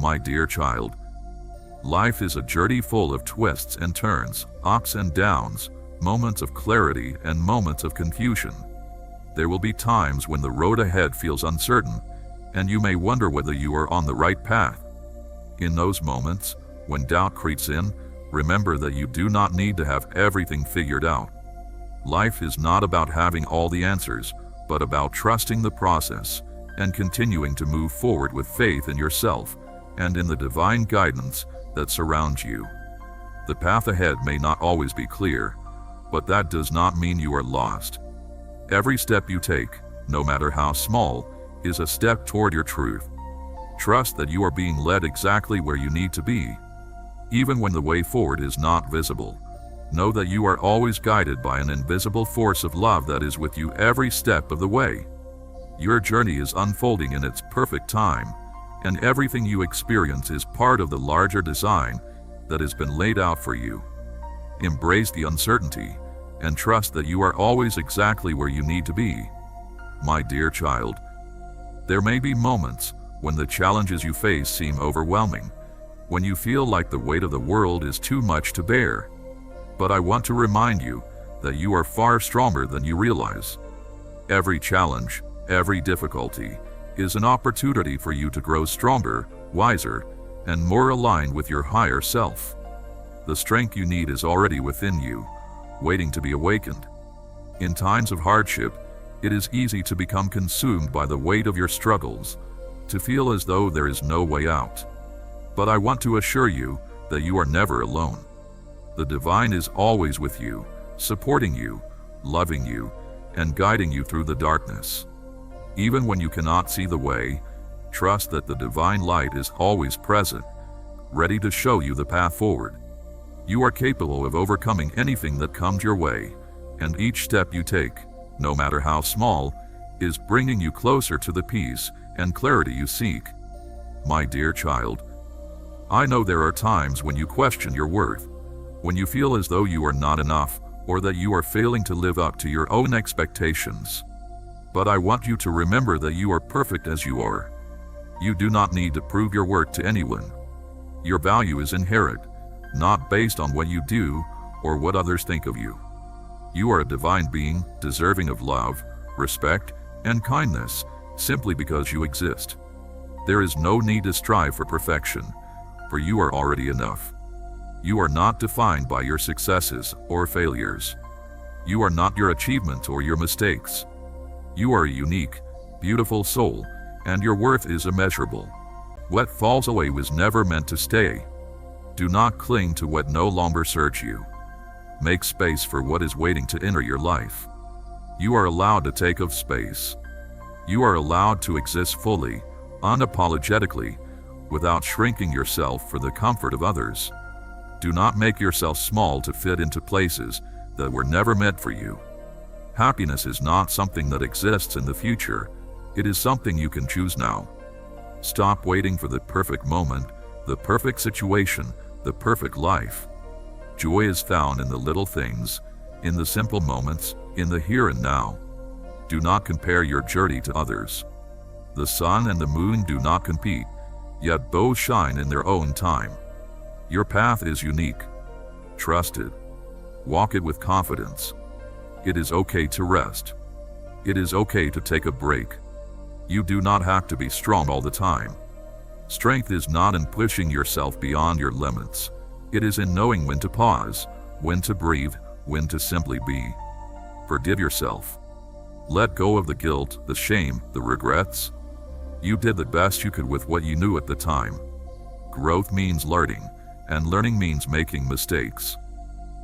My dear child, life is a journey full of twists and turns, ups and downs, moments of clarity and moments of confusion. There will be times when the road ahead feels uncertain, and you may wonder whether you are on the right path. In those moments, when doubt creeps in, remember that you do not need to have everything figured out. Life is not about having all the answers, but about trusting the process and continuing to move forward with faith in yourself and in the divine guidance that surrounds you. The path ahead may not always be clear, but that does not mean you are lost. Every step you take, no matter how small, is a step toward your truth. Trust that you are being led exactly where you need to be. Even when the way forward is not visible, know that you are always guided by an invisible force of love that is with you every step of the way. Your journey is unfolding in its perfect time, and everything you experience is part of the larger design that has been laid out for you. Embrace the uncertainty and trust that you are always exactly where you need to be. My dear child, there may be moments when the challenges you face seem overwhelming, when you feel like the weight of the world is too much to bear. But I want to remind you that you are far stronger than you realize. Every challenge, every difficulty, is an opportunity for you to grow stronger, wiser, and more aligned with your higher self. The strength you need is already within you, waiting to be awakened. In times of hardship, it is easy to become consumed by the weight of your struggles, to feel as though there is no way out. But I want to assure you that you are never alone. The divine is always with you, supporting you, loving you, and guiding you through the darkness. Even when you cannot see the way, trust that the divine light is always present, ready to show you the path forward. You are capable of overcoming anything that comes your way, and each step you take, no matter how small, is bringing you closer to the peace and clarity you seek. My dear child, I know there are times when you question your worth, when you feel as though you are not enough or that you are failing to live up to your own expectations. But I want you to remember that you are perfect as you are. You do not need to prove your worth to anyone. Your value is inherent, not based on what you do or what others think of you. You are a divine being, deserving of love, respect, and kindness, simply because you exist. There is no need to strive for perfection, for you are already enough. You are not defined by your successes or failures. You are not your achievements or your mistakes. You are a unique, beautiful soul, and your worth is immeasurable. What falls away was never meant to stay. Do not cling to what no longer serves you. Make space for what is waiting to enter your life. You are allowed to take up space. You are allowed to exist fully, unapologetically, without shrinking yourself for the comfort of others. Do not make yourself small to fit into places that were never meant for you. Happiness is not something that exists in the future. It is something you can choose now. Stop waiting for the perfect moment, the perfect situation, the perfect life. Joy is found in the little things, in the simple moments, in the here and now. Do not compare your journey to others. The sun and the moon do not compete, yet both shine in their own time. Your path is unique. Trust it. Walk it with confidence. It is okay to rest. It is okay to take a break. You do not have to be strong all the time. Strength is not in pushing yourself beyond your limits. It is in knowing when to pause, when to breathe, when to simply be. Forgive yourself. Let go of the guilt, the shame, the regrets. You did the best you could with what you knew at the time. Growth means learning, and learning means making mistakes.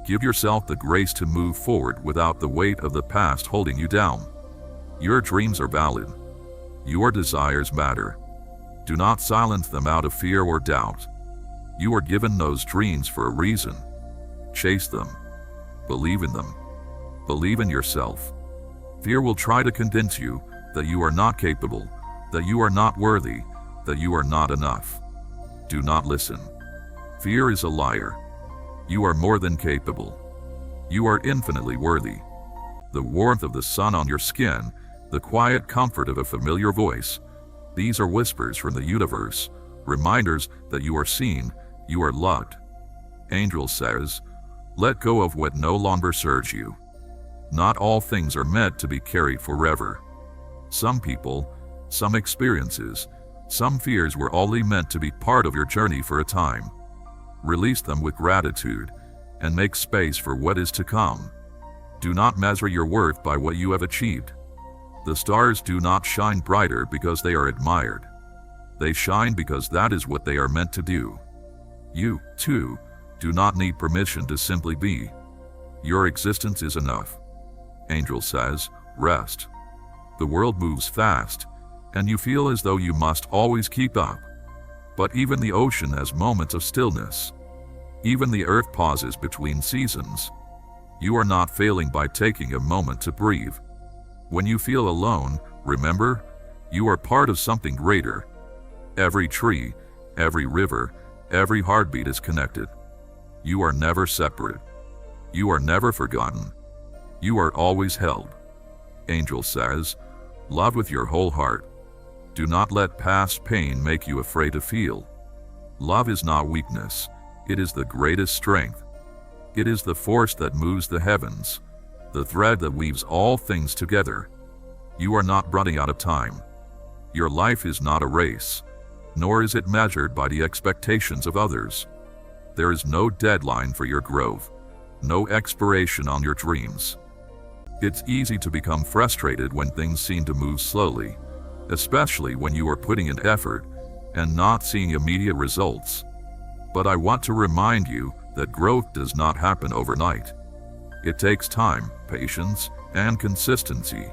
Give yourself the grace to move forward without the weight of the past holding you down. Your dreams are valid. Your desires matter. Do not silence them out of fear or doubt. You are given those dreams for a reason. Chase them. Believe in them. Believe in yourself. Fear will try to convince you that you are not capable, that you are not worthy, that you are not enough. Do not listen. Fear is a liar. You are more than capable. You are infinitely worthy. The warmth of the sun on your skin, the quiet comfort of a familiar voice, these are whispers from the universe, reminders that you are seen, you are loved. Angel says, let go of what no longer serves you. Not all things are meant to be carried forever. Some people, some experiences, some fears were only meant to be part of your journey for a time. Release them with gratitude and make space for what is to come. Do not measure your worth by what you have achieved. The stars do not shine brighter because they are admired. They shine because that is what they are meant to do. You, too, do not need permission to simply be. Your existence is enough. Angel says, rest. The world moves fast, and you feel as though you must always keep up. But even the ocean has moments of stillness. Even the earth pauses between seasons. You are not failing by taking a moment to breathe. When you feel alone, remember, you are part of something greater. Every tree, every river, every heartbeat is connected. You are never separate. You are never forgotten. You are always held. Angel says, love with your whole heart. Do not let past pain make you afraid to feel. Love is not weakness. It is the greatest strength. It is the force that moves the heavens, the thread that weaves all things together. You are not running out of time. Your life is not a race, nor is it measured by the expectations of others. There is no deadline for your growth, no expiration on your dreams. It's easy to become frustrated when things seem to move slowly, especially when you are putting in effort and not seeing immediate results. But I want to remind you that growth does not happen overnight. It takes time, patience, and consistency.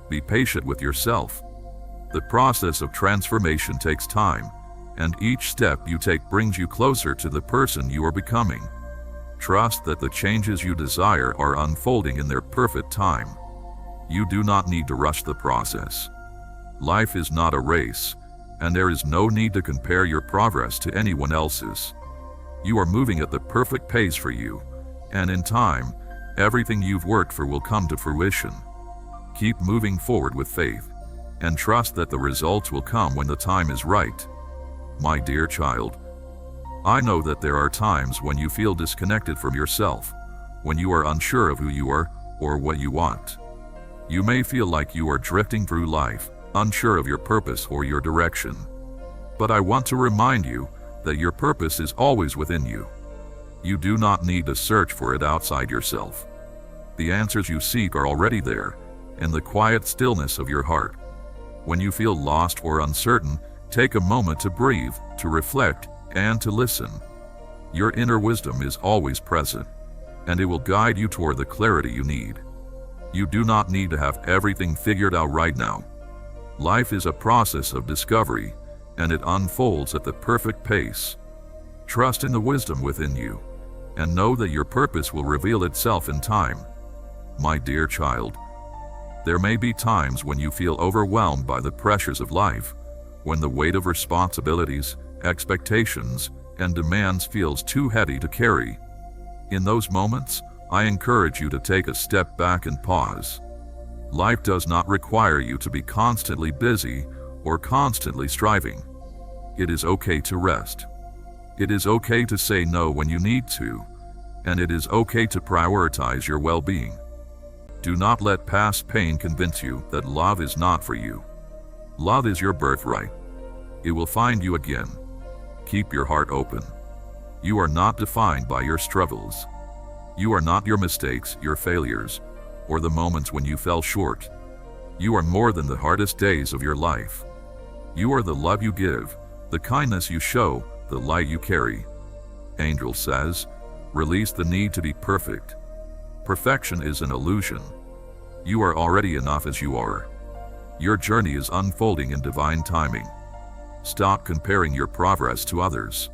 Be patient with yourself. The process of transformation takes time, and each step you take brings you closer to the person you are becoming. Trust that the changes you desire are unfolding in their perfect time. You do not need to rush the process. Life is not a race, and there is no need to compare your progress to anyone else's. You are moving at the perfect pace for you, and in time, everything you've worked for will come to fruition. Keep moving forward with faith, and trust that the results will come when the time is right. My dear child, I know that there are times when you feel disconnected from yourself, when you are unsure of who you are or what you want. You may feel like you are drifting through life, unsure of your purpose or your direction. But I want to remind you that your purpose is always within you. You do not need to search for it outside yourself. The answers you seek are already there, in the quiet stillness of your heart. When you feel lost or uncertain, take a moment to breathe, to reflect, and to listen. Your inner wisdom is always present, and it will guide you toward the clarity you need. You do not need to have everything figured out right now. Life is a process of discovery, and it unfolds at the perfect pace. Trust in the wisdom within you, and know that your purpose will reveal itself in time. My dear child, there may be times when you feel overwhelmed by the pressures of life, when the weight of responsibilities, expectations, and demands feels too heavy to carry. In those moments, I encourage you to take a step back and pause. Life does not require you to be constantly busy or constantly striving. It is okay to rest. It is okay to say no when you need to, and it is okay to prioritize your well-being. Do not let past pain convince you that love is not for you. Love is your birthright. It will find you again. Keep your heart open. You are not defined by your struggles. You are not your mistakes, your failures, or the moments when you fell short. You are more than the hardest days of your life. You are the love you give, the kindness you show, the light you carry. Angel says, release the need to be perfect. Perfection is an illusion. You are already enough as you are. Your journey is unfolding in divine timing. Stop comparing your progress to others.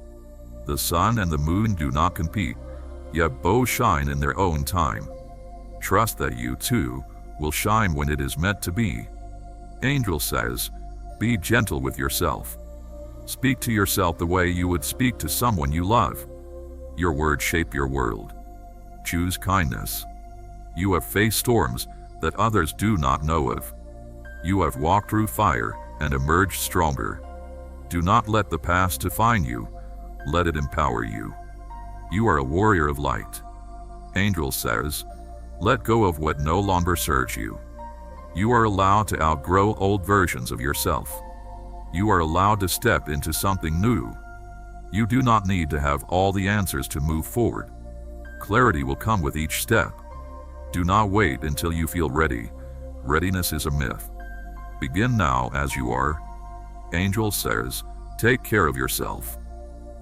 The sun and the moon do not compete, yet both shine in their own time. Trust that you, too, will shine when it is meant to be. Angel says, be gentle with yourself. Speak to yourself the way you would speak to someone you love. Your words shape your world. Choose kindness. You have faced storms that others do not know of. You have walked through fire and emerged stronger. Do not let the past define you. Let it empower you. You are a warrior of light. Angel says, let go of what no longer serves you. You are allowed to outgrow old versions of yourself. You are allowed to step into something new. You do not need to have all the answers to move forward. Clarity will come with each step. Do not wait until you feel ready. Readiness is a myth. Begin now as you are. Angel says, take care of yourself.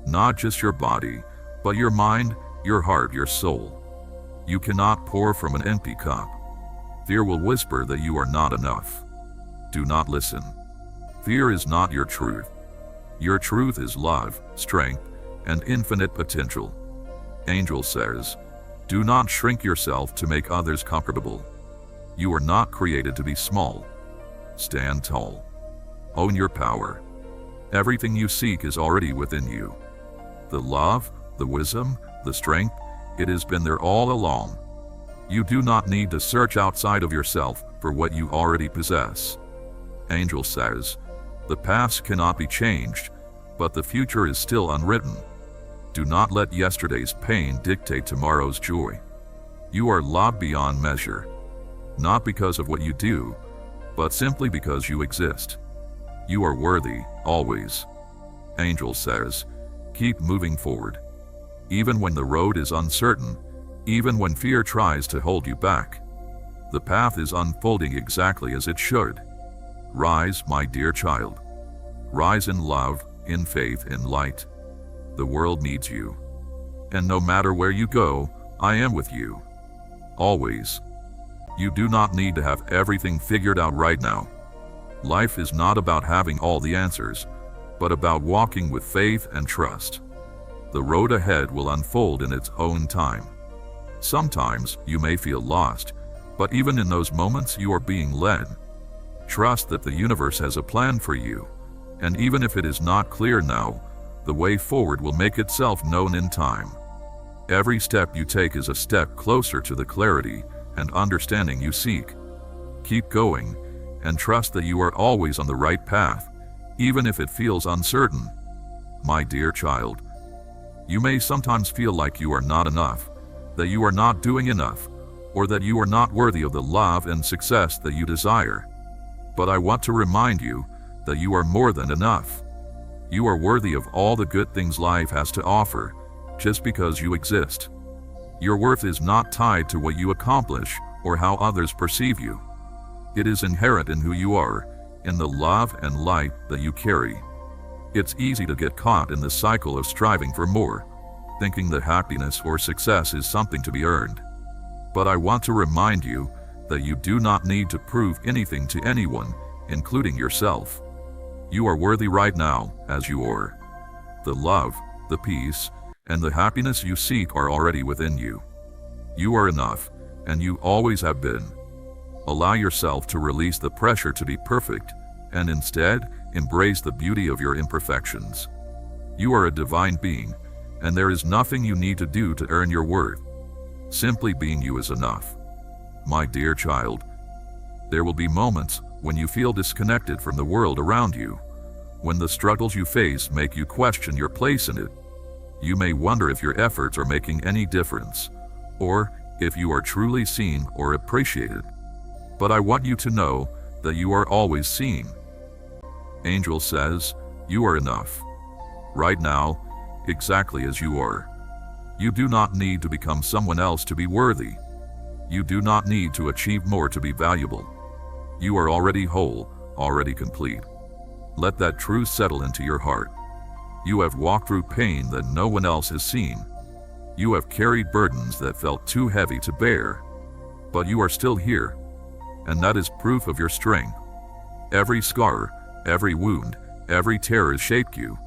Not just your body, but your mind, your heart, your soul. You cannot pour from an empty cup. Fear will whisper that you are not enough. Do not listen. Fear is not your truth. Your truth is love, strength, and infinite potential. Angel says, do not shrink yourself to make others comfortable. You are not created to be small. Stand tall. Own your power. Everything you seek is already within you. The love, the wisdom, the strength, it has been there all along. You do not need to search outside of yourself for what you already possess. Angel says, the past cannot be changed, but the future is still unwritten. Do not let yesterday's pain dictate tomorrow's joy. You are loved beyond measure, not because of what you do, but simply because you exist. You are worthy, always. Angel says, keep moving forward. Even when the road is uncertain, even when fear tries to hold you back, the path is unfolding exactly as it should. Rise, my dear child. Rise in love, in faith, in light. The world needs you. And no matter where you go, I am with you. Always. You do not need to have everything figured out right now. Life is not about having all the answers, but about walking with faith and trust. The road ahead will unfold in its own time. Sometimes you may feel lost, but even in those moments you are being led. Trust that the universe has a plan for you, and even if it is not clear now, the way forward will make itself known in time. Every step you take is a step closer to the clarity and understanding you seek. Keep going, and trust that you are always on the right path, even if it feels uncertain. My dear child, you may sometimes feel like you are not enough, that you are not doing enough, or that you are not worthy of the love and success that you desire. But I want to remind you that you are more than enough. You are worthy of all the good things life has to offer, just because you exist. Your worth is not tied to what you accomplish or how others perceive you. It is inherent in who you are, in the love and light that you carry. It's easy to get caught in the cycle of striving for more, thinking that happiness or success is something to be earned. But I want to remind you that you do not need to prove anything to anyone, including yourself. You are worthy right now, as you are. The love, the peace, and the happiness you seek are already within you. You are enough, and you always have been. Allow yourself to release the pressure to be perfect, and instead, embrace the beauty of your imperfections. You are a divine being, and there is nothing you need to do to earn your worth. Simply being you is enough. My dear child, there will be moments when you feel disconnected from the world around you, when the struggles you face make you question your place in it. You may wonder if your efforts are making any difference, or if you are truly seen or appreciated. But I want you to know that you are always seen. Angel says, you are enough. Right now, exactly as you are. You do not need to become someone else to be worthy. You do not need to achieve more to be valuable. You are already whole, already complete. Let that truth settle into your heart. You have walked through pain that no one else has seen. You have carried burdens that felt too heavy to bear. But you are still here, and that is proof of your strength. Every scar, every wound, every tear has shaped you,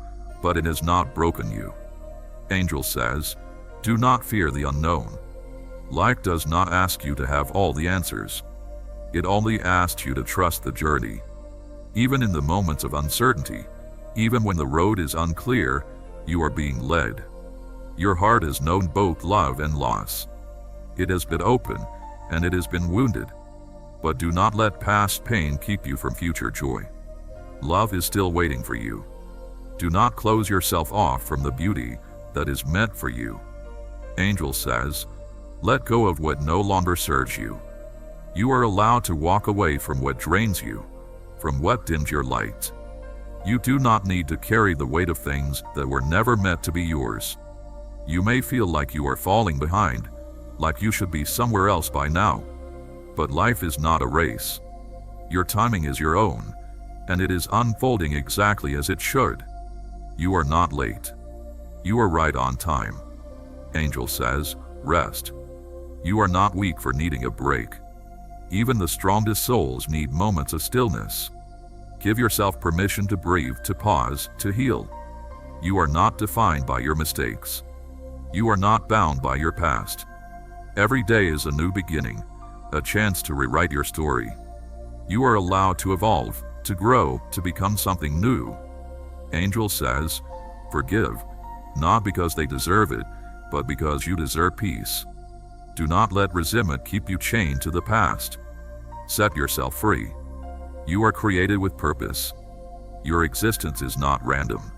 but it has not broken you. Angel says, do not fear the unknown. Life does not ask you to have all the answers. It only asks you to trust the journey. Even in the moments of uncertainty, even when the road is unclear, you are being led. Your heart has known both love and loss. It has been open, and it has been wounded. But do not let past pain keep you from future joy. Love is still waiting for you. Do not close yourself off from the beauty that is meant for you. Angel says, let go of what no longer serves you. You are allowed to walk away from what drains you, from what dims your light. You do not need to carry the weight of things that were never meant to be yours. You may feel like you are falling behind, like you should be somewhere else by now. But life is not a race. Your timing is your own, and it is unfolding exactly as it should. You are not late. You are right on time. Angel says, rest. You are not weak for needing a break. Even the strongest souls need moments of stillness. Give yourself permission to breathe, to pause, to heal. You are not defined by your mistakes. You are not bound by your past. Every day is a new beginning, a chance to rewrite your story. You are allowed to evolve, to grow, to become something new. Angel says, forgive, not because they deserve it, but because you deserve peace. Do not let resentment keep you chained to the past. Set yourself free. You are created with purpose. Your existence is not random.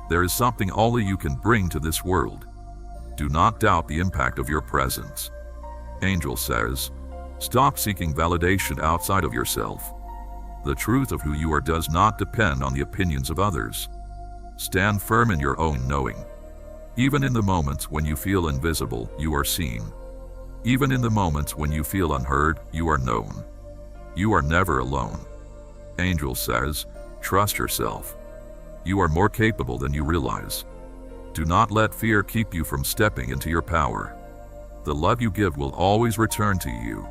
There is something only you can bring to this world. Do not doubt the impact of your presence. Angel says, stop seeking validation outside of yourself. The truth of who you are does not depend on the opinions of others. Stand firm in your own knowing. Even in the moments when you feel invisible, you are seen. Even in the moments when you feel unheard, you are known. You are never alone. Angel says, trust yourself. You are more capable than you realize. Do not let fear keep you from stepping into your power. The love you give will always return to you,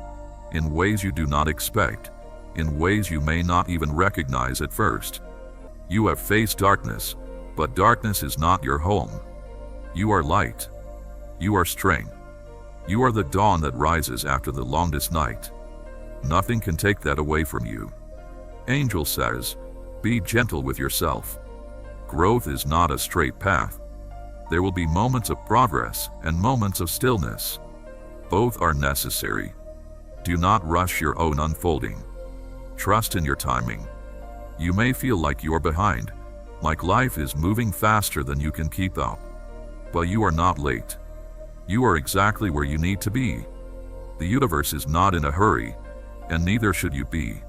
in ways you do not expect, in ways you may not even recognize at first. You have faced darkness, but darkness is not your home. You are light. You are strength. You are the dawn that rises after the longest night. Nothing can take that away from you. Angel says, be gentle with yourself. Growth is not a straight path. There will be moments of progress and moments of stillness. Both are necessary. Do not rush your own unfolding. Trust in your timing. You may feel like you are behind, like life is moving faster than you can keep up. But you are not late. You are exactly where you need to be. The universe is not in a hurry, and neither should you be.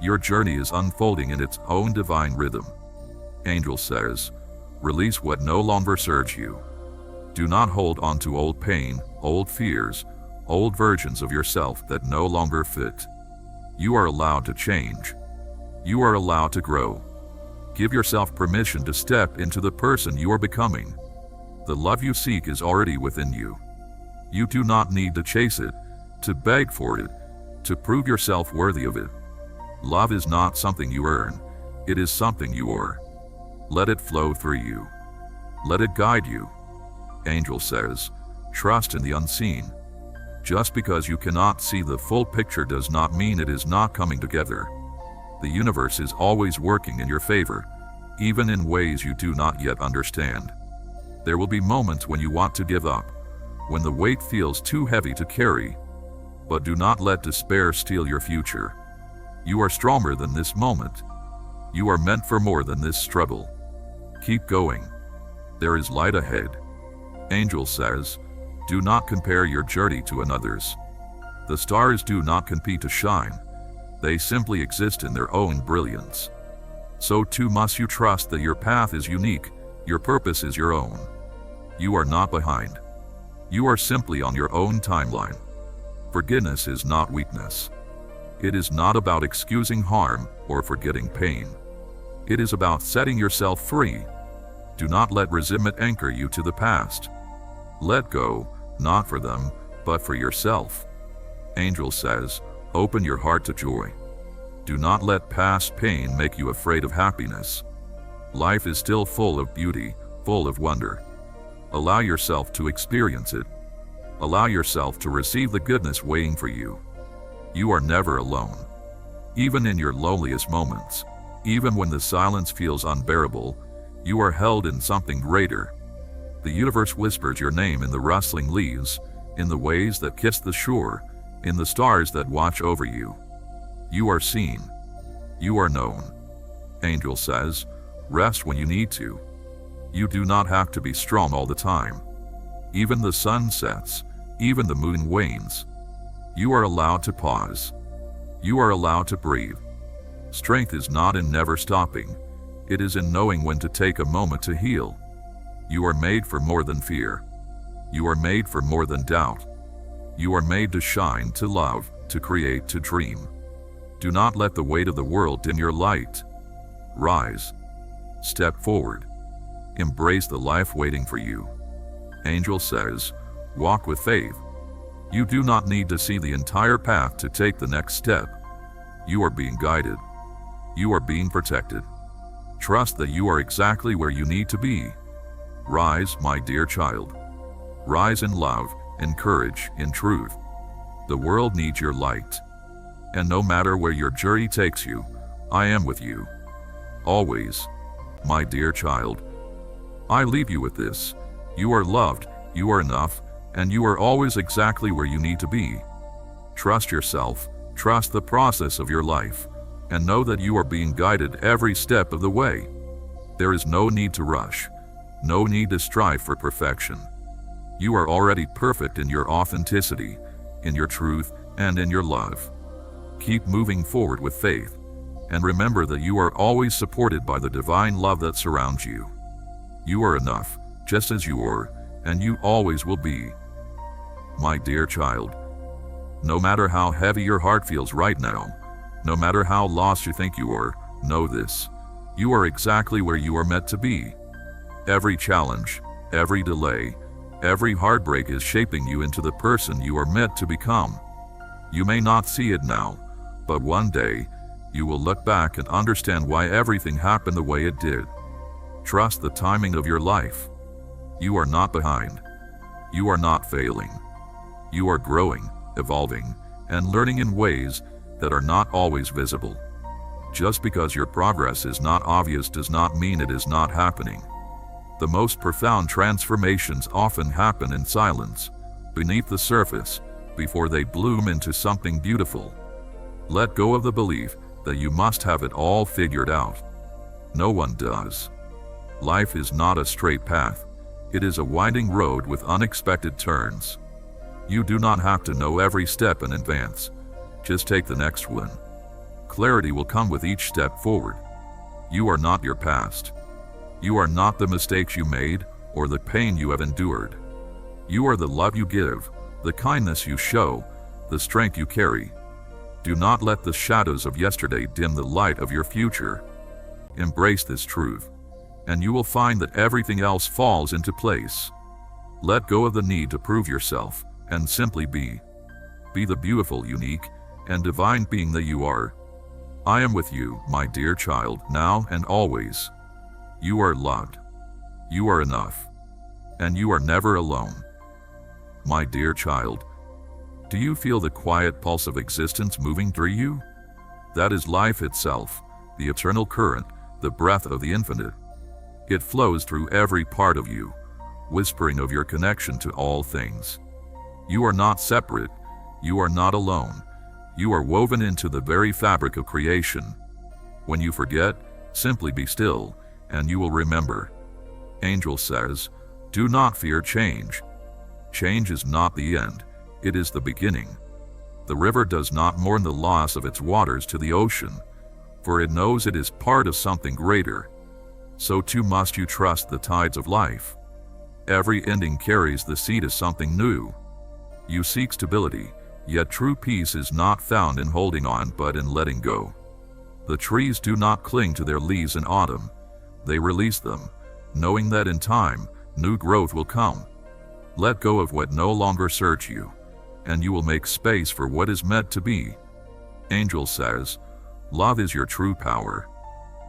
Your journey is unfolding in its own divine rhythm. Angel says, release what no longer serves you. Do not hold on to old pain, old fears, old versions of yourself that no longer fit. You are allowed to change. You are allowed to grow. Give yourself permission to step into the person you are becoming. The love you seek is already within you. You do not need to chase it, to beg for it, to prove yourself worthy of it. Love is not something you earn. It is something you are. Let it flow through you. Let it guide you. Angel says, trust in the unseen. Just because you cannot see the full picture does not mean it is not coming together. The universe is always working in your favor, even in ways you do not yet understand. There will be moments when you want to give up, when the weight feels too heavy to carry. But do not let despair steal your future. You are stronger than this moment. You are meant for more than this struggle. Keep going. There is light ahead. Angel says, do not compare your journey to another's. The stars do not compete to shine. They simply exist in their own brilliance. So too must you trust that your path is unique, your purpose is your own. You are not behind. You are simply on your own timeline. Forgiveness is not weakness. It is not about excusing harm or forgetting pain. It is about setting yourself free. Do not let resentment anchor you to the past. Let go, not for them, but for yourself. Angel says, open your heart to joy. Do not let past pain make you afraid of happiness. Life is still full of beauty, full of wonder. Allow yourself to experience it. Allow yourself to receive the goodness waiting for you. You are never alone. Even in your loneliest moments, even when the silence feels unbearable, you are held in something greater. The universe whispers your name in the rustling leaves, in the waves that kiss the shore, in the stars that watch over you. You are seen. You are known. Angel says, Rest when you need to. You do not have to be strong all the time. Even the sun sets, even the moon wanes. You are allowed to pause. You are allowed to breathe. Strength is not in never stopping. It is in knowing when to take a moment to heal. You are made for more than fear. You are made for more than doubt. You are made to shine, to love, to create, to dream. Do not let the weight of the world dim your light. Rise. Step forward. Embrace the life waiting for you. Angel says, walk with faith. You do not need to see the entire path to take the next step. You are being guided. You are being protected. Trust that you are exactly where you need to be. Rise, my dear child. Rise in love, in courage, in truth. The world needs your light. And no matter where your journey takes you, I am with you. Always. My dear child. I leave you with this. You are loved, you are enough, and you are always exactly where you need to be. Trust yourself, trust the process of your life, and know that you are being guided every step of the way. There is no need to rush, no need to strive for perfection. You are already perfect in your authenticity, in your truth, and in your love. Keep moving forward with faith, and remember that you are always supported by the divine love that surrounds you. You are enough, just as you are, and you always will be. My dear child, no matter how heavy your heart feels right now, no matter how lost you think you are, know this: you are exactly where you are meant to be. Every challenge, every delay, every heartbreak is shaping you into the person you are meant to become. You may not see it now, but one day, you will look back and understand why everything happened the way it did. Trust the timing of your life. You are not behind. You are not failing. You are growing, evolving, and learning in ways that are not always visible. Just because your progress is not obvious does not mean it is not happening. The most profound transformations often happen in silence, beneath the surface, before they bloom into something beautiful. Let go of the belief that you must have it all figured out. No one does. Life is not a straight path. It is a winding road with unexpected turns. You do not have to know every step in advance. Just take the next one. Clarity will come with each step forward. You are not your past. You are not the mistakes you made or the pain you have endured. You are the love you give, the kindness you show, the strength you carry. Do not let the shadows of yesterday dim the light of your future. Embrace this truth, and you will find that everything else falls into place. Let go of the need to prove yourself and simply be. Be the beautiful, unique, and divine being that you are. I am with you, my dear child, now and always. You are loved. You are enough. And you are never alone. My dear child, do you feel the quiet pulse of existence moving through you? That is life itself, the eternal current, the breath of the infinite. It flows through every part of you, whispering of your connection to all things. You are not separate. You are not alone. You are woven into the very fabric of creation. When you forget, simply be still, and you will remember. Angel says, do not fear change. Change is not the end. It is the beginning. The river does not mourn the loss of its waters to the ocean, for it knows it is part of something greater. So too must you trust the tides of life. Every ending carries the seed of something new. You seek stability, yet true peace is not found in holding on but in letting go. The trees do not cling to their leaves in autumn. They release them, knowing that in time, new growth will come. Let go of what no longer serves you, and you will make space for what is meant to be. Angel says, love is your true power.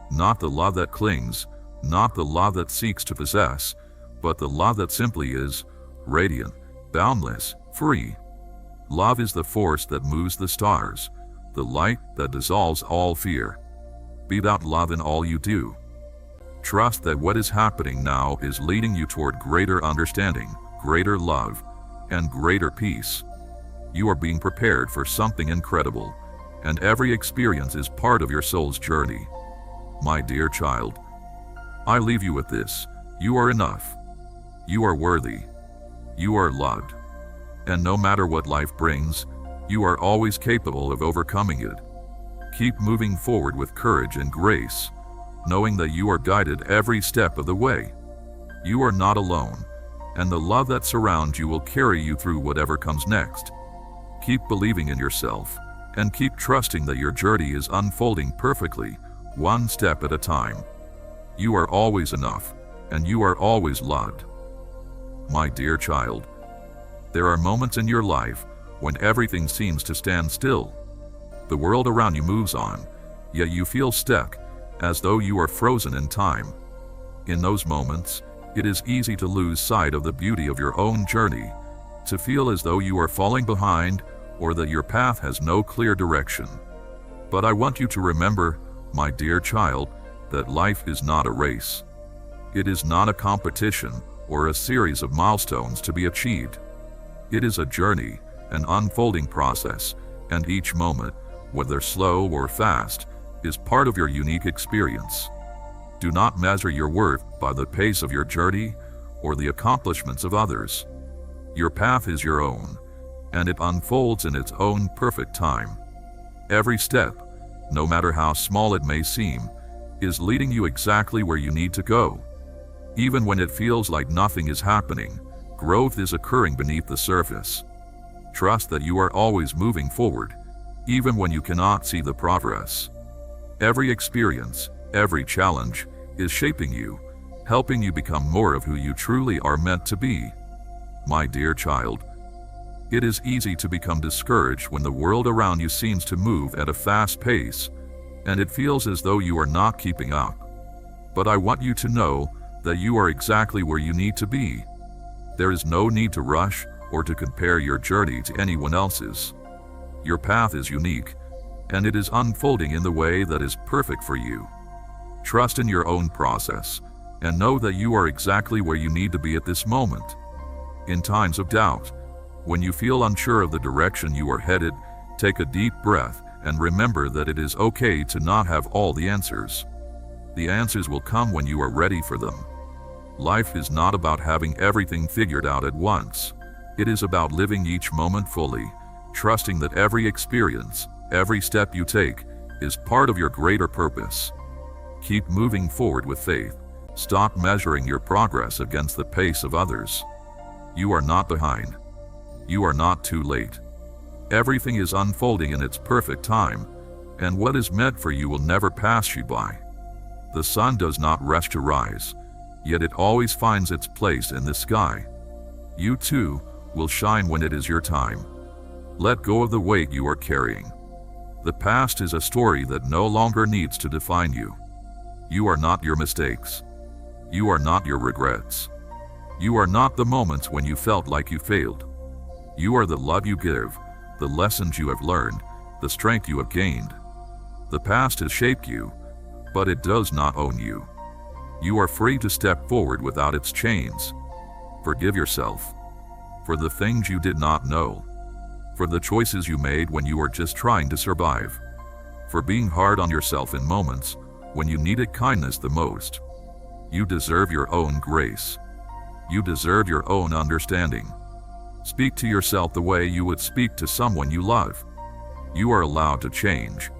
Not the love that clings, not the love that seeks to possess, but the love that simply is, radiant, boundless, free. Love is the force that moves the stars, the light that dissolves all fear. Be that love in all you do. Trust that what is happening now is leading you toward greater understanding, greater love, and greater peace. You are being prepared for something incredible, and every experience is part of your soul's journey. My dear child, I leave you with this: you are enough. You are worthy. You are loved. And no matter what life brings, you are always capable of overcoming it. Keep moving forward with courage and grace, knowing that you are guided every step of the way. You are not alone, and the love that surrounds you will carry you through whatever comes next. Keep believing in yourself, and keep trusting that your journey is unfolding perfectly, one step at a time. You are always enough, and you are always loved. My dear child, there are moments in your life when everything seems to stand still. The world around you moves on, yet you feel stuck, as though you are frozen in time. In those moments, it is easy to lose sight of the beauty of your own journey, to feel as though you are falling behind or that your path has no clear direction. But I want you to remember, my dear child, that life is not a race. It is not a competition or a series of milestones to be achieved. It is a journey, an unfolding process, and each moment, whether slow or fast, is part of your unique experience. Do not measure your worth by the pace of your journey or the accomplishments of others. Your path is your own, and it unfolds in its own perfect time. Every step, no matter how small it may seem, is leading you exactly where you need to go. Even when it feels like nothing is happening, growth is occurring beneath the surface. Trust that you are always moving forward, even when you cannot see the progress. Every experience, every challenge, is shaping you, helping you become more of who you truly are meant to be. My dear child, it is easy to become discouraged when the world around you seems to move at a fast pace, and it feels as though you are not keeping up. But I want you to know that you are exactly where you need to be. There is no need to rush or to compare your journey to anyone else's. Your path is unique, and it is unfolding in the way that is perfect for you. Trust in your own process, and know that you are exactly where you need to be at this moment. In times of doubt, when you feel unsure of the direction you are headed, take a deep breath and remember that it is okay to not have all the answers. The answers will come when you are ready for them. Life is not about having everything figured out at once. It is about living each moment fully, trusting that every experience, every step you take, is part of your greater purpose. Keep moving forward with faith. Stop measuring your progress against the pace of others. You are not behind. You are not too late. Everything is unfolding in its perfect time, and what is meant for you will never pass you by. The sun does not rush to rise, yet it always finds its place in the sky. You too will shine when it is your time. Let go of the weight you are carrying. The past is a story that no longer needs to define you. You are not your mistakes. You are not your regrets. You are not the moments when you felt like you failed. You are the love you give, the lessons you have learned, the strength you have gained. The past has shaped you, but it does not own you. You are free to step forward without its chains. Forgive yourself for the things you did not know, for the choices you made when you were just trying to survive, for being hard on yourself in moments when you needed kindness the most. You deserve your own grace. You deserve your own understanding. Speak to yourself the way you would speak to someone you love. You are allowed to change.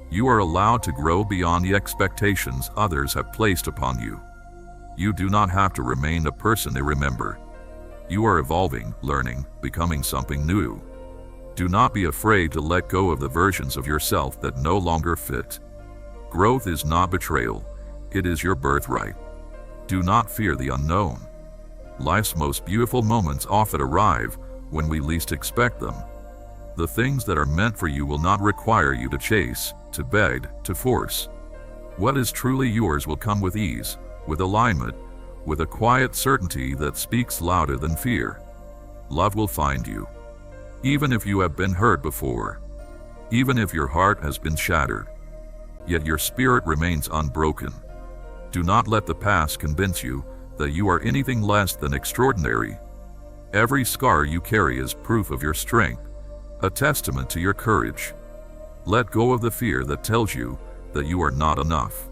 You are allowed to grow beyond the expectations others have placed upon you. You do not have to remain the person they remember. You are evolving, learning, becoming something new. Do not be afraid to let go of the versions of yourself that no longer fit. Growth is not betrayal. It is your birthright. Do not fear the unknown. Life's most beautiful moments often arrive when we least expect them. The things that are meant for you will not require you to chase, to beg, to force. What is truly yours will come with ease, with alignment, with a quiet certainty that speaks louder than fear. Love will find you. Even if you have been hurt before, even if your heart has been shattered, yet your spirit remains unbroken. Do not let the past convince you that you are anything less than extraordinary. Every scar you carry is proof of your strength, a testament to your courage. Let go of the fear that tells you that you are not enough.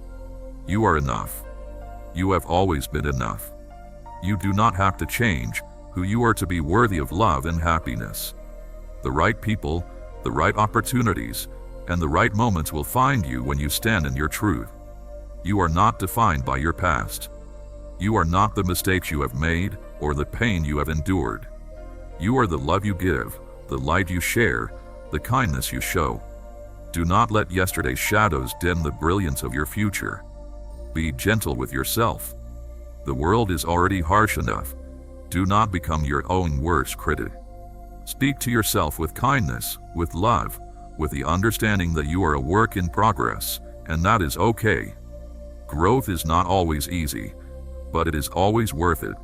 You are enough. You have always been enough. You do not have to change who you are to be worthy of love and happiness. The right people, the right opportunities, and the right moments will find you when you stand in your truth. You are not defined by your past. You are not the mistakes you have made or the pain you have endured. You are the love you give, the light you share, the kindness you show. Do not let yesterday's shadows dim the brilliance of your future. Be gentle with yourself. The world is already harsh enough. Do not become your own worst critic. Speak to yourself with kindness, with love, with the understanding that you are a work in progress, and that is okay. Growth is not always easy, but it is always worth it.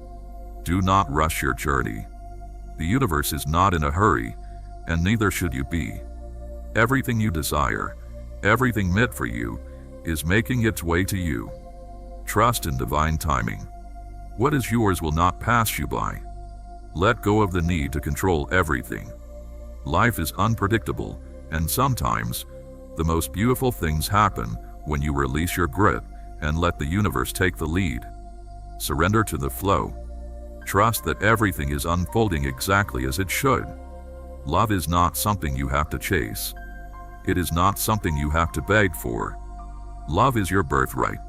Do not rush your journey. The universe is not in a hurry, and neither should you be. Everything you desire, everything meant for you, is making its way to you. Trust in divine timing. What is yours will not pass you by. Let go of the need to control everything. Life is unpredictable, and sometimes, the most beautiful things happen when you release your grip and let the universe take the lead. Surrender to the flow. Trust that everything is unfolding exactly as it should. Love is not something you have to chase. It is not something you have to beg for. Love is your birthright.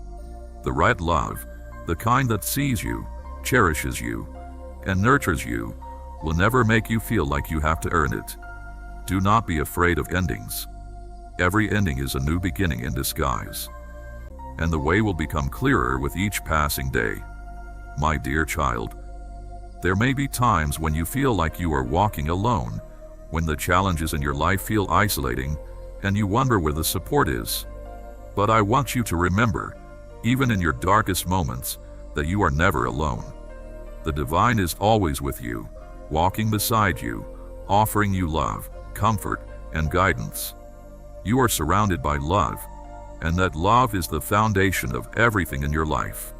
The right love, the kind that sees you, cherishes you, and nurtures you, will never make you feel like you have to earn it. Do not be afraid of endings. Every ending is a new beginning in disguise. And the way will become clearer with each passing day. My dear child, there may be times when you feel like you are walking alone, when the challenges in your life feel isolating, and you wonder where the support is. But I want you to remember, even in your darkest moments, that you are never alone. The divine is always with you, walking beside you, offering you love, comfort, and guidance. You are surrounded by love, and that love is the foundation of everything in your life.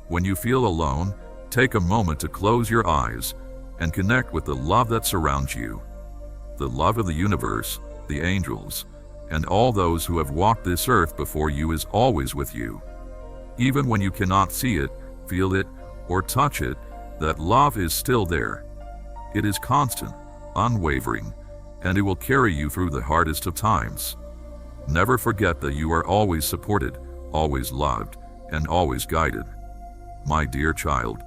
When you feel alone, take a moment to close your eyes and connect with the love that surrounds you. The love of the universe, the angels, and all those who have walked this earth before you is always with you. Even when you cannot see it, feel it, or touch it, that love is still there. It is constant, unwavering, and it will carry you through the hardest of times. Never forget that you are always supported, always loved, and always guided. My dear child,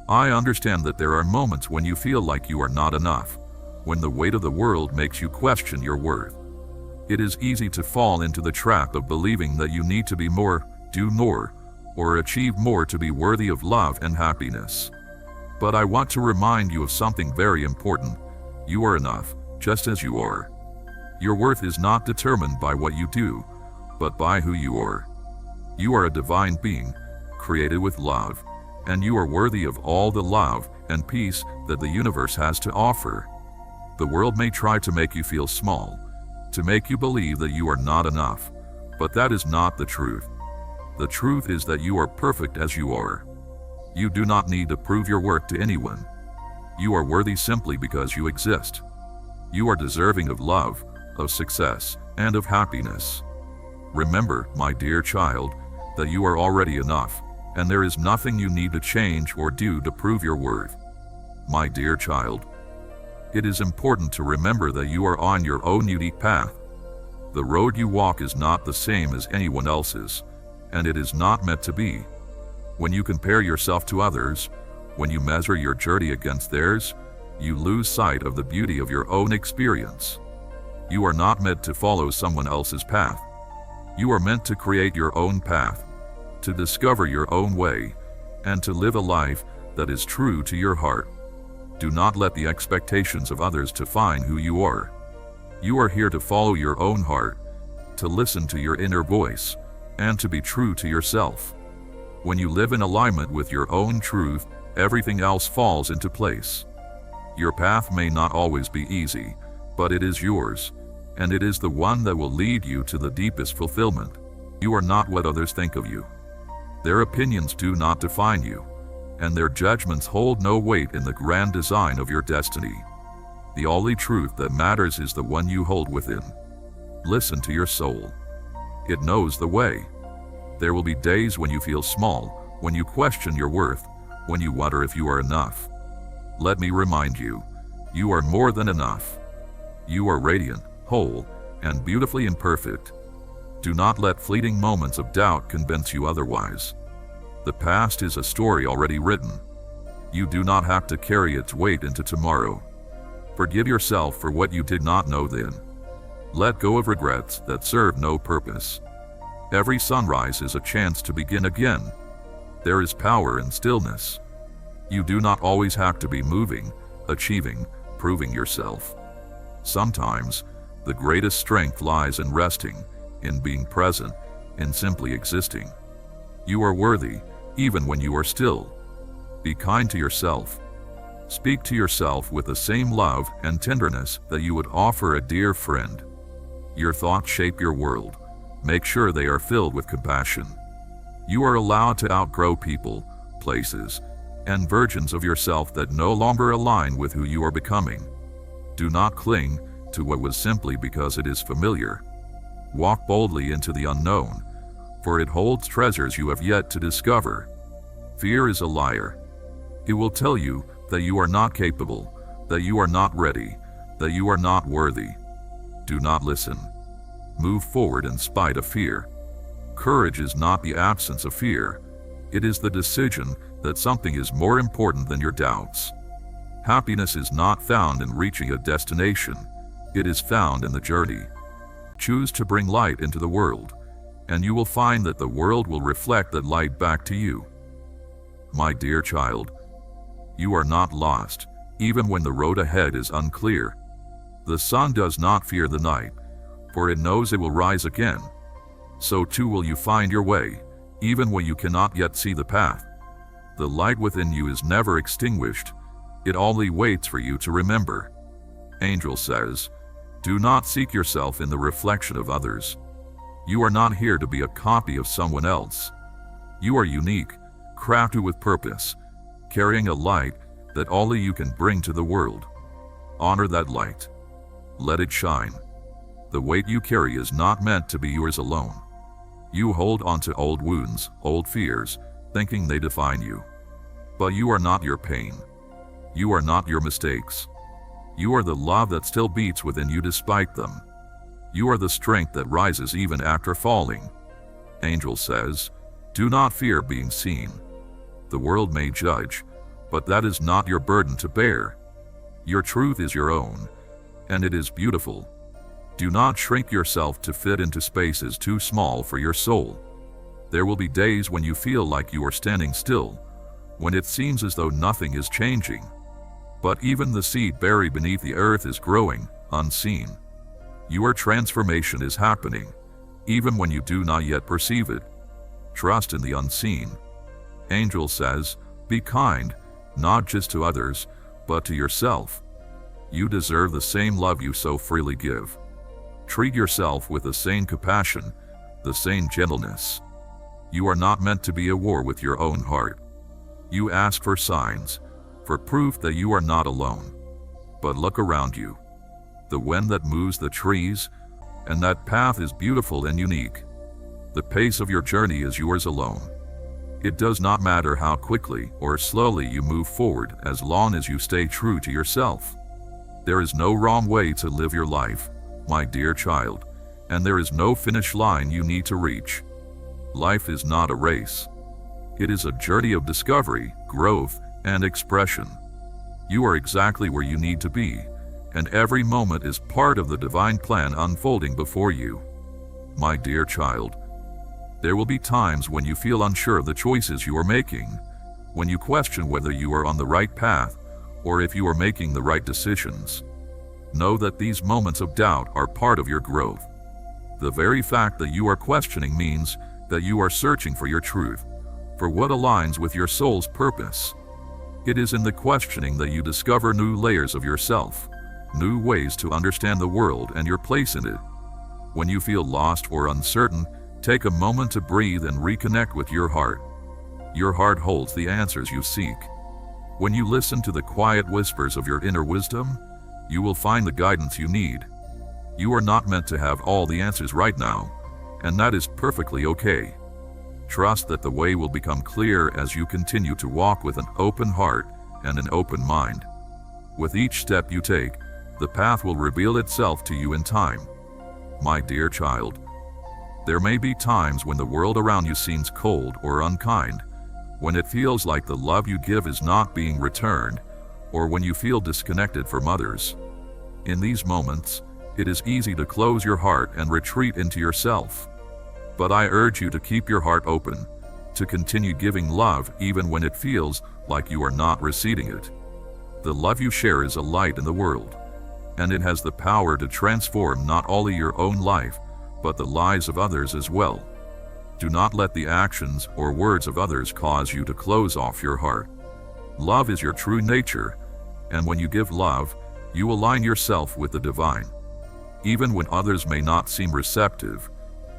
I understand that there are moments when you feel like you are not enough, when the weight of the world makes you question your worth. It is easy to fall into the trap of believing that you need to be more, do more, or achieve more to be worthy of love and happiness. But I want to remind you of something very important. You are enough, just as you are. Your worth is not determined by what you do, but by who you are. You are a divine being, created with love, and you are worthy of all the love and peace that the universe has to offer. The world may try to make you feel small, to make you believe that you are not enough, but that is not the truth. The truth is that you are perfect as you are. You do not need to prove your worth to anyone. You are worthy simply because you exist. You are deserving of love, of success, and of happiness. Remember, my dear child, that you are already enough, and there is nothing you need to change or do to prove your worth. My dear child, it is important to remember that you are on your own unique path. The road you walk is not the same as anyone else's, and it is not meant to be. When you compare yourself to others, when you measure your journey against theirs, you lose sight of the beauty of your own experience. You are not meant to follow someone else's path. You are meant to create your own path, to discover your own way, and to live a life that is true to your heart. Do not let the expectations of others define who you are. You are here to follow your own heart, to listen to your inner voice, and to be true to yourself. When you live in alignment with your own truth, everything else falls into place. Your path may not always be easy, but it is yours, and it is the one that will lead you to the deepest fulfillment. You are not what others think of you. Their opinions do not define you, and their judgments hold no weight in the grand design of your destiny. The only truth that matters is the one you hold within. Listen to your soul. It knows the way. There will be days when you feel small, when you question your worth, when you wonder if you are enough. Let me remind you, you are more than enough. You are radiant, whole, and beautifully imperfect. Do not let fleeting moments of doubt convince you otherwise. The past is a story already written. You do not have to carry its weight into tomorrow. Forgive yourself for what you did not know then. Let go of regrets that serve no purpose. Every sunrise is a chance to begin again. There is power in stillness. You do not always have to be moving, achieving, proving yourself. Sometimes, the greatest strength lies in resting, in being present, in simply existing. You are worthy, even when you are still. Be kind to yourself. Speak to yourself with the same love and tenderness that you would offer a dear friend. Your thoughts shape your world. Make sure they are filled with compassion. You are allowed to outgrow people, places, and versions of yourself that no longer align with who you are becoming. Do not cling to what was simply because it is familiar. Walk boldly into the unknown, for it holds treasures you have yet to discover. Fear is a liar. It will tell you that you are not capable, that you are not ready, that you are not worthy. Do not listen. Move forward in spite of fear. Courage is not the absence of fear. It is the decision that something is more important than your doubts. Happiness is not found in reaching a destination. It is found in the journey. Choose to bring light into the world, and you will find that the world will reflect that light back to you. My dear child, you are not lost, even when the road ahead is unclear. The sun does not fear the night, for it knows it will rise again. So too will you find your way, even when you cannot yet see the path. The light within you is never extinguished. It only waits for you to remember. Angel says, do not seek yourself in the reflection of others. You are not here to be a copy of someone else. You are unique, crafted with purpose, carrying a light that only you can bring to the world. Honor that light. Let it shine. The weight you carry is not meant to be yours alone. You hold on to old wounds, old fears, thinking they define you. But you are not your pain. You are not your mistakes. You are the love that still beats within you despite them. You are the strength that rises even after falling. Angel says, do not fear being seen. The world may judge, but that is not your burden to bear. Your truth is your own, and it is beautiful. Do not shrink yourself to fit into spaces too small for your soul. There will be days when you feel like you are standing still, when it seems as though nothing is changing. But even the seed buried beneath the earth is growing, unseen. Your transformation is happening, even when you do not yet perceive it. Trust in the unseen. Angel says, be kind, not just to others, but to yourself. You deserve the same love you so freely give. Treat yourself with the same compassion, the same gentleness. You are not meant to be at war with your own heart. You ask for signs, for proof that you are not alone. But look around you. The wind that moves the trees, and that path is beautiful and unique. The pace of your journey is yours alone. It does not matter how quickly or slowly you move forward as long as you stay true to yourself. There is no wrong way to live your life, my dear child, and there is no finish line you need to reach. Life is not a race. It is a journey of discovery, growth, and expression. You are exactly where you need to be, and every moment is part of the divine plan unfolding before you. My dear child, there will be times when you feel unsure of the choices you are making, when you question whether you are on the right path or if you are making the right decisions. Know that these moments of doubt are part of your growth. The very fact that you are questioning means that you are searching for your truth, for what aligns with your soul's purpose. It is in the questioning that you discover new layers of yourself, new ways to understand the world and your place in it. When you feel lost or uncertain, take a moment to breathe and reconnect with your heart. Your heart holds the answers you seek. When you listen to the quiet whispers of your inner wisdom, you will find the guidance you need. You are not meant to have all the answers right now, and that is perfectly okay. Trust that the way will become clear as you continue to walk with an open heart and an open mind. With each step you take, the path will reveal itself to you in time. My dear child, there may be times when the world around you seems cold or unkind, when it feels like the love you give is not being returned, or when you feel disconnected from others. In these moments, it is easy to close your heart and retreat into yourself. But I urge you to keep your heart open, to continue giving love even when it feels like you are not receiving it. The love you share is a light in the world, and it has the power to transform not only your own life, but the lives of others as well. Do not let the actions or words of others cause you to close off your heart. Love is your true nature, and when you give love, you align yourself with the divine. Even when others may not seem receptive,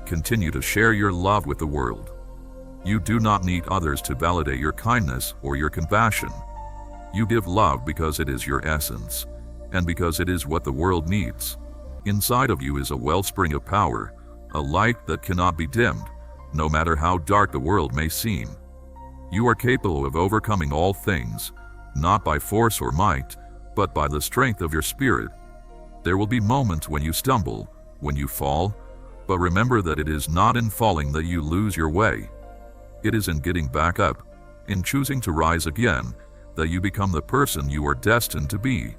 continue to share your love with the world. You do not need others to validate your kindness or your compassion. You give love because it is your essence, and because it is what the world needs. Inside of you is a wellspring of power, a light that cannot be dimmed, no matter how dark the world may seem. You are capable of overcoming all things, not by force or might, but by the strength of your spirit. There will be moments when you stumble, when you fall, but remember that it is not in falling that you lose your way. It is in getting back up, in choosing to rise again, that you become the person you are destined to be.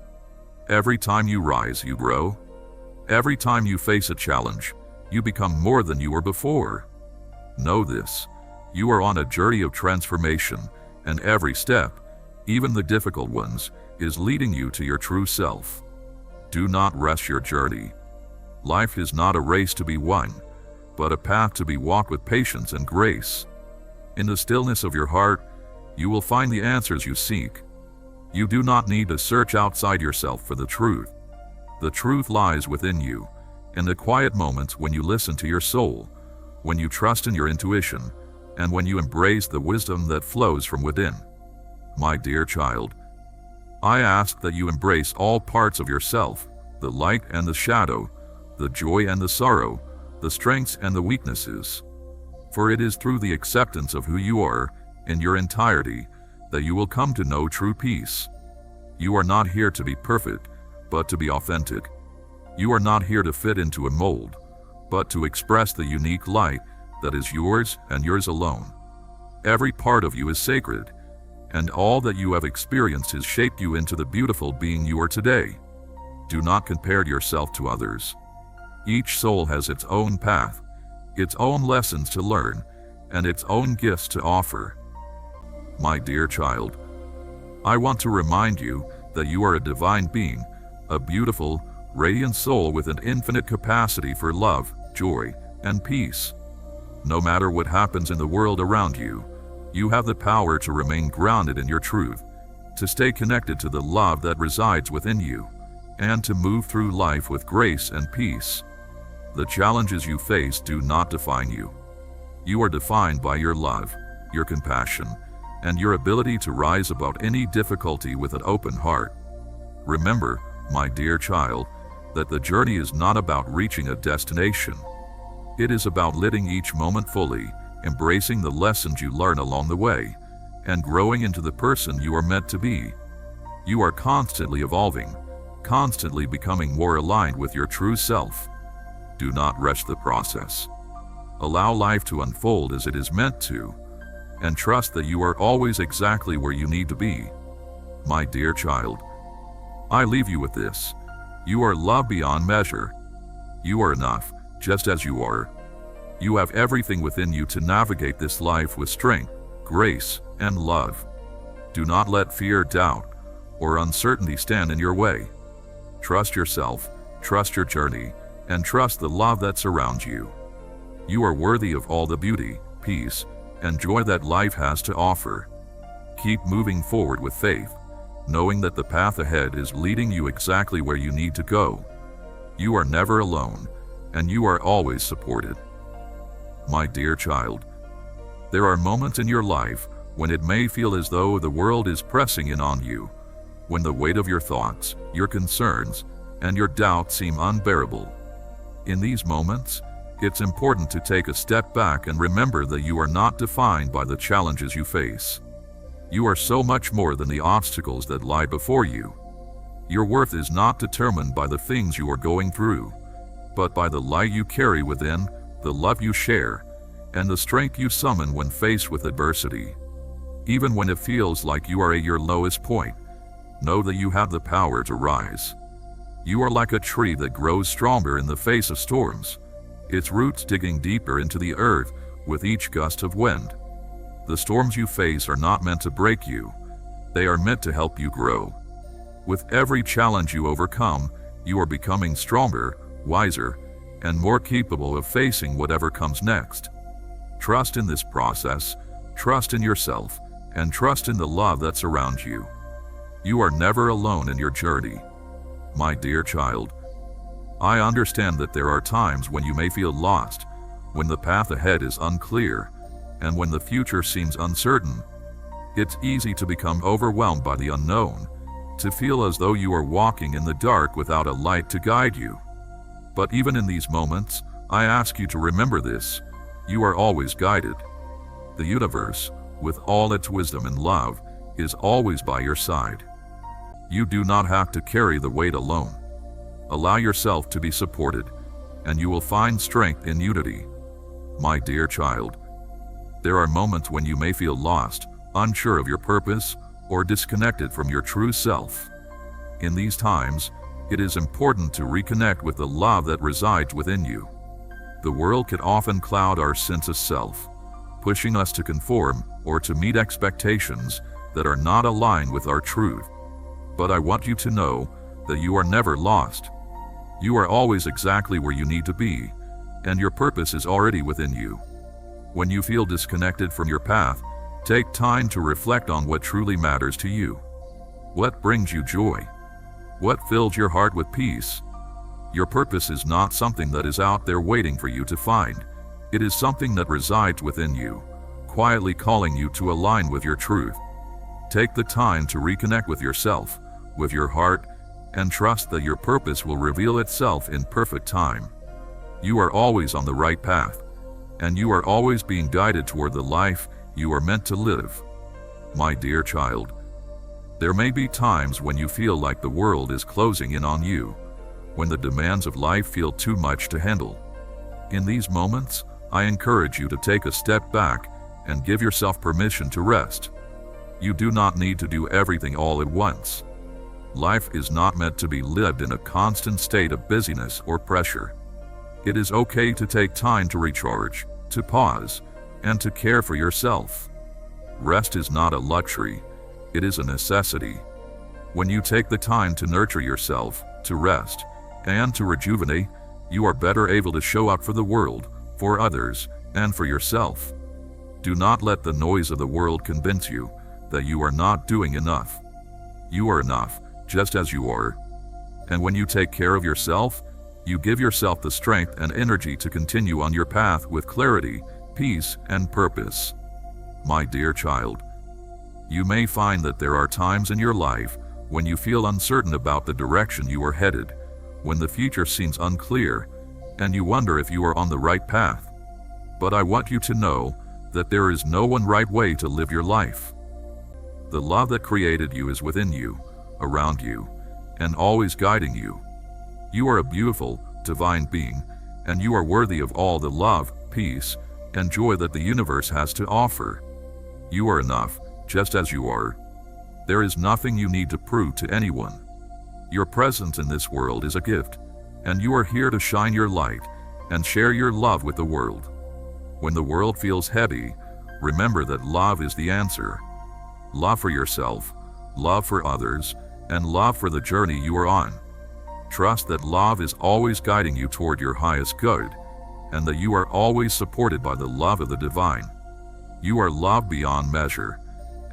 Every time you rise, you grow. Every time you face a challenge, you become more than you were before. Know this: you are on a journey of transformation, and every step, even the difficult ones, is leading you to your true self. Do not rush your journey. Life is not a race to be won, but a path to be walked with patience and grace. In the stillness of your heart, you will find the answers you seek. You do not need to search outside yourself for the truth. The truth lies within you, in the quiet moments when you listen to your soul, when you trust in your intuition, and when you embrace the wisdom that flows from within. My dear child, I ask that you embrace all parts of yourself, the light and the shadow, the joy and the sorrow, the strengths and the weaknesses. For it is through the acceptance of who you are, in your entirety, that you will come to know true peace. You are not here to be perfect, but to be authentic. You are not here to fit into a mold, but to express the unique light that is yours and yours alone. Every part of you is sacred, and all that you have experienced has shaped you into the beautiful being you are today. Do not compare yourself to others. Each soul has its own path, its own lessons to learn, and its own gifts to offer. My dear child, I want to remind you that you are a divine being, a beautiful, radiant soul with an infinite capacity for love, joy, and peace. No matter what happens in the world around you, you have the power to remain grounded in your truth, to stay connected to the love that resides within you, and to move through life with grace and peace. The challenges you face do not define you. You are defined by your love, your compassion, and your ability to rise above any difficulty with an open heart. Remember, my dear child, that the journey is not about reaching a destination. It is about living each moment fully, embracing the lessons you learn along the way, and growing into the person you are meant to be. You are constantly evolving, constantly becoming more aligned with your true self. Do not rush the process. Allow life to unfold as it is meant to, and trust that you are always exactly where you need to be. My dear child, I leave you with this: you are loved beyond measure. You are enough, just as you are. You have everything within you to navigate this life with strength, grace, and love. Do not let fear, doubt, or uncertainty stand in your way. Trust yourself, trust your journey, and trust the love that surrounds you. You are worthy of all the beauty, peace, and joy that life has to offer. Keep moving forward with faith, knowing that the path ahead is leading you exactly where you need to go. You are never alone, and you are always supported. My dear child, there are moments in your life when it may feel as though the world is pressing in on you, when the weight of your thoughts, your concerns, and your doubts seem unbearable. In these moments, It's important to take a step back and remember that you are not defined by the challenges you face. You are so much more than the obstacles that lie before you. Your worth is not determined by the things you are going through, but by the light you carry within, the love you share, and the strength you summon when faced with adversity. Even when it feels like you are at your lowest point, know that you have the power to rise. You are like a tree that grows stronger in the face of storms, its roots digging deeper into the earth with each gust of wind. The storms you face are not meant to break you. They are meant to help you grow. With every challenge you overcome, you are becoming stronger, wiser, and more capable of facing whatever comes next. Trust in this process, trust in yourself, and trust in the love that surrounds you. You are never alone in your journey. My dear child, I understand that there are times when you may feel lost, when the path ahead is unclear, and when the future seems uncertain. It's easy to become overwhelmed by the unknown, to feel as though you are walking in the dark without a light to guide you. But even in these moments, I ask you to remember this: you are always guided. The universe, with all its wisdom and love, is always by your side. You do not have to carry the weight alone. Allow yourself to be supported, and you will find strength in unity. My dear child, there are moments when you may feel lost, unsure of your purpose, or disconnected from your true self. In these times, it is important to reconnect with the love that resides within you. The world can often cloud our sense of self, pushing us to conform or to meet expectations that are not aligned with our truth. But I want you to know that you are never lost. You are always exactly where you need to be, and your purpose is already within you. When you feel disconnected from your path, take time to reflect on what truly matters to you. What brings you joy? What fills your heart with peace? Your purpose is not something that is out there waiting for you to find. It is something that resides within you, quietly calling you to align with your truth. Take the time to reconnect with yourself, with your heart, and trust that your purpose will reveal itself in perfect time. You are always on the right path, and you are always being guided toward the life you are meant to live. My dear child, there may be times when you feel like the world is closing in on you, when the demands of life feel too much to handle. In these moments, I encourage you to take a step back and give yourself permission to rest. You do not need to do everything all at once. Life is not meant to be lived in a constant state of busyness or pressure. It is okay to take time to recharge, to pause, and to care for yourself. Rest is not a luxury, it is a necessity. When you take the time to nurture yourself, to rest, and to rejuvenate, you are better able to show up for the world, for others, and for yourself. Do not let the noise of the world convince you that you are not doing enough. You are enough, just as you are. And when you take care of yourself, you give yourself the strength and energy to continue on your path with clarity, peace, and purpose. My dear child, you may find that there are times in your life when you feel uncertain about the direction you are headed, when the future seems unclear, and you wonder if you are on the right path. But I want you to know that there is no one right way to live your life. The love that created you is within you, around you, and always guiding you. You are a beautiful, divine being, and you are worthy of all the love, peace, and joy that the universe has to offer. You are enough, just as you are. There is nothing you need to prove to anyone. Your presence in this world is a gift, and you are here to shine your light and share your love with the world. When the world feels heavy, remember that love is the answer. Love for yourself, love for others, and love for the journey you are on. Trust that love is always guiding you toward your highest good, and that you are always supported by the love of the divine. You are loved beyond measure,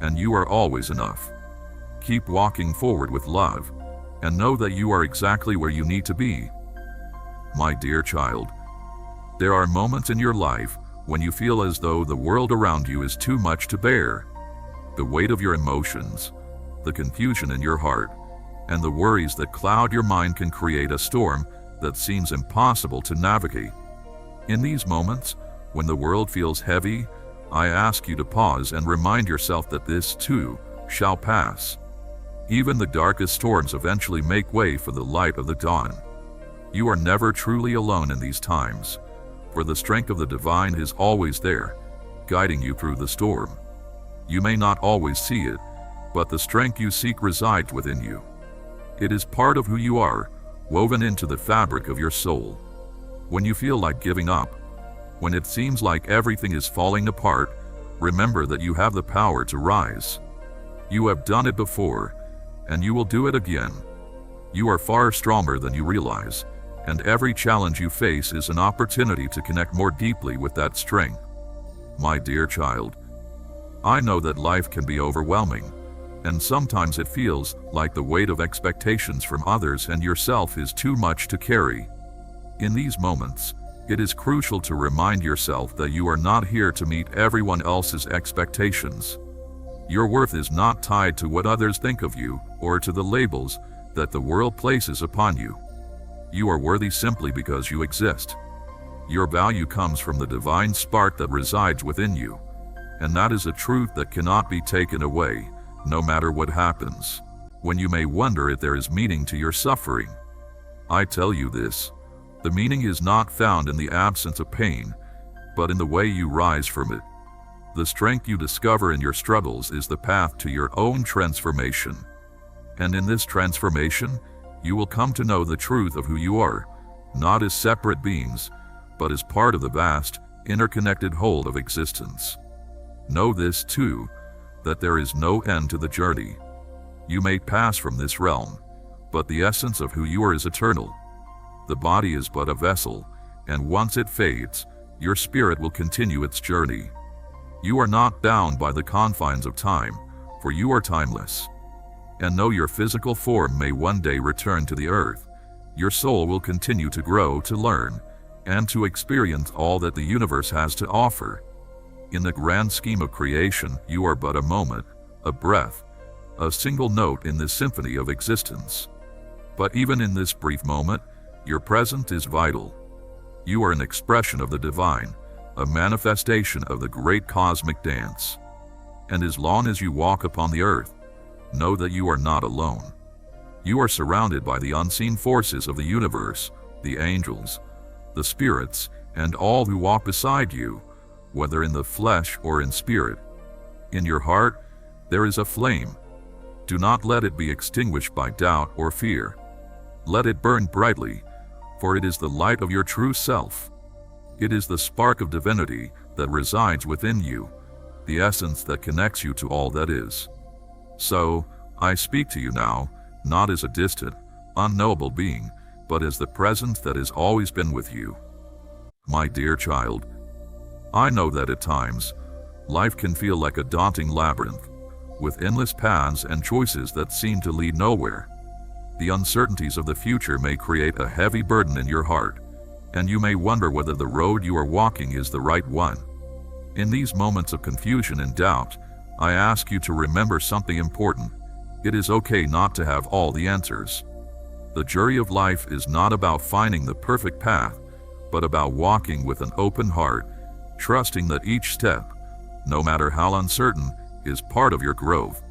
and you are always enough. Keep walking forward with love, and know that you are exactly where you need to be. My dear child, there are moments in your life when you feel as though the world around you is too much to bear. The weight of your emotions, the confusion in your heart, and the worries that cloud your mind can create a storm that seems impossible to navigate. In these moments, when the world feels heavy, I ask you to pause and remind yourself that this too shall pass. Even the darkest storms eventually make way for the light of the dawn. You are never truly alone in these times, for the strength of the divine is always there, guiding you through the storm. You may not always see it, but the strength you seek resides within you. It is part of who you are, woven into the fabric of your soul. When you feel like giving up, when it seems like everything is falling apart, remember that you have the power to rise. You have done it before, and you will do it again. You are far stronger than you realize, and every challenge you face is an opportunity to connect more deeply with that strength. My dear child, I know that life can be overwhelming, and sometimes it feels like the weight of expectations from others and yourself is too much to carry. In these moments, it is crucial to remind yourself that you are not here to meet everyone else's expectations. Your worth is not tied to what others think of you or to the labels that the world places upon you. You are worthy simply because you exist. Your value comes from the divine spark that resides within you, and that is a truth that cannot be taken away, no matter what happens. When you may wonder if there is meaning to your suffering, I tell you this: the meaning is not found in the absence of pain, but in the way you rise from it. The strength you discover in your struggles is the path to your own transformation. And in this transformation, you will come to know the truth of who you are, not as separate beings, but as part of the vast, interconnected whole of existence. Know this too, that there is no end to the journey. You may pass from this realm, but the essence of who you are is eternal. The body is but a vessel, and once it fades, your spirit will continue its journey. You are not bound by the confines of time, for you are timeless. And though your physical form may one day return to the earth, your soul will continue to grow, to learn, and to experience all that the universe has to offer. In the grand scheme of creation, you are but a moment, a breath, a single note in this symphony of existence. But even in this brief moment, your presence is vital. You are an expression of the divine, a manifestation of the great cosmic dance. And as long as you walk upon the earth, know that you are not alone. You are surrounded by the unseen forces of the universe, the angels, the spirits, and all who walk beside you, whether in the flesh or in spirit. In your heart, there is a flame. Do not let it be extinguished by doubt or fear. Let it burn brightly, for it is the light of your true self. It is the spark of divinity that resides within you, the essence that connects you to all that is. So, I speak to you now, not as a distant, unknowable being, but as the presence that has always been with you. My dear child, I know that at times, life can feel like a daunting labyrinth, with endless paths and choices that seem to lead nowhere. The uncertainties of the future may create a heavy burden in your heart, and you may wonder whether the road you are walking is the right one. In these moments of confusion and doubt, I ask you to remember something important. It is okay not to have all the answers. The journey of life is not about finding the perfect path, but about walking with an open heart, trusting that each step, no matter how uncertain, is part of your growth.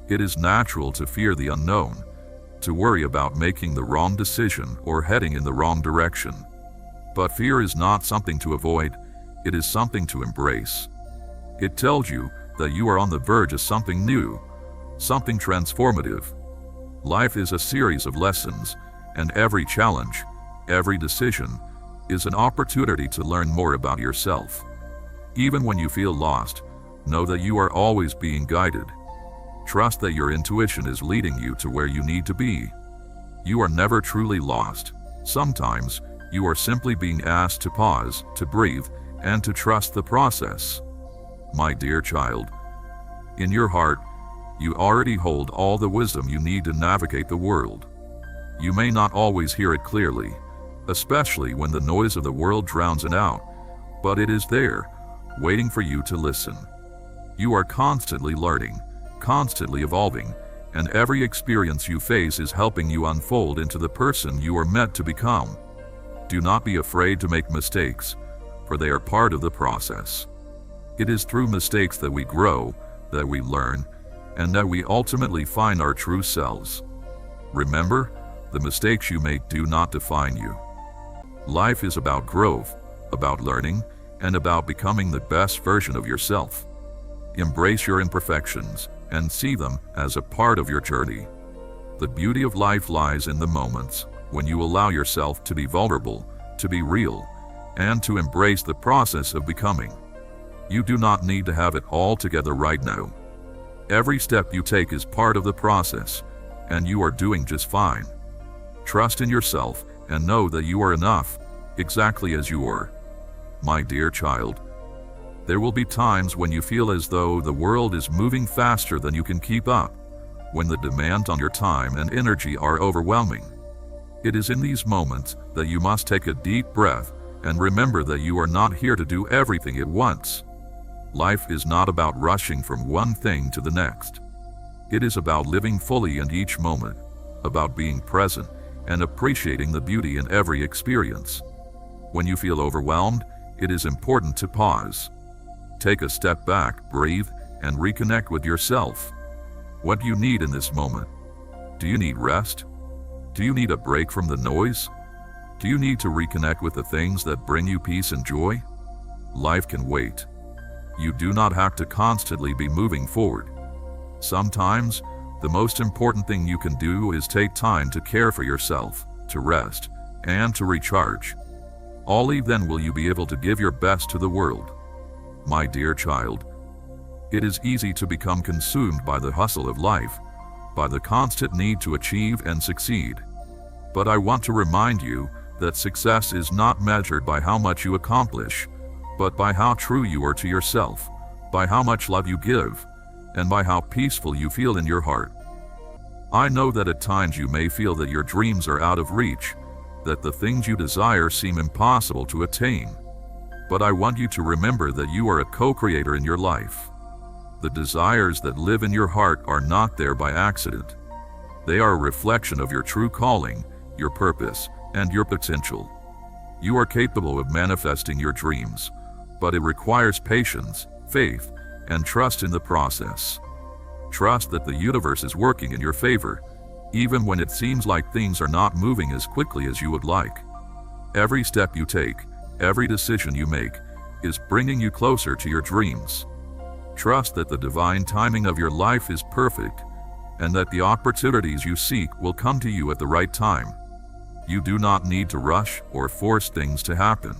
It is natural to fear the unknown, to worry about making the wrong decision or heading in the wrong direction. But fear is not something to avoid, it is something to embrace. It tells you that you are on the verge of something new, something transformative. Life is a series of lessons, and every challenge, every decision, is an opportunity to learn more about yourself. Even when you feel lost, know that you are always being guided. Trust that your intuition is leading you to where you need to be. You are never truly lost. Sometimes, you are simply being asked to pause, to breathe, and to trust the process. My dear child, in your heart, you already hold all the wisdom you need to navigate the world. You may not always hear it clearly, especially when the noise of the world drowns it out, but it is there, waiting for you to listen. You are constantly learning, constantly evolving, and every experience you face is helping you unfold into the person you are meant to become. Do not be afraid to make mistakes, for they are part of the process. It is through mistakes that we grow, that we learn, and that we ultimately find our true selves. Remember, the mistakes you make do not define you. Life is about growth, about learning, and about becoming the best version of yourself. Embrace your imperfections and see them as a part of your journey. The beauty of life lies in the moments when you allow yourself to be vulnerable, to be real, and to embrace the process of becoming. You do not need to have it all together right now. Every step you take is part of the process, and you are doing just fine. Trust in yourself and know that you are enough, exactly as you are. My dear child, there will be times when you feel as though the world is moving faster than you can keep up, when the demands on your time and energy are overwhelming. It is in these moments that you must take a deep breath and remember that you are not here to do everything at once. Life is not about rushing from one thing to the next. It is about living fully in each moment, about being present and appreciating the beauty in every experience. When you feel overwhelmed, it is important to pause. Take a step back, breathe, and reconnect with yourself. What do you need in this moment? Do you need rest? Do you need a break from the noise? Do you need to reconnect with the things that bring you peace and joy? Life can wait. You do not have to constantly be moving forward. Sometimes, the most important thing you can do is take time to care for yourself, to rest, and to recharge. Only then will you be able to give your best to the world. My dear child, it is easy to become consumed by the hustle of life, by the constant need to achieve and succeed. But I want to remind you that success is not measured by how much you accomplish, but by how true you are to yourself, by how much love you give, and by how peaceful you feel in your heart. I know that at times you may feel that your dreams are out of reach, that the things you desire seem impossible to attain. But I want you to remember that you are a co-creator in your life. The desires that live in your heart are not there by accident. They are a reflection of your true calling, your purpose, and your potential. You are capable of manifesting your dreams, but it requires patience, faith, and trust in the process. Trust that the universe is working in your favor, even when it seems like things are not moving as quickly as you would like. Every step you take, every decision you make, is bringing you closer to your dreams. Trust that the divine timing of your life is perfect, and that the opportunities you seek will come to you at the right time. You do not need to rush or force things to happen.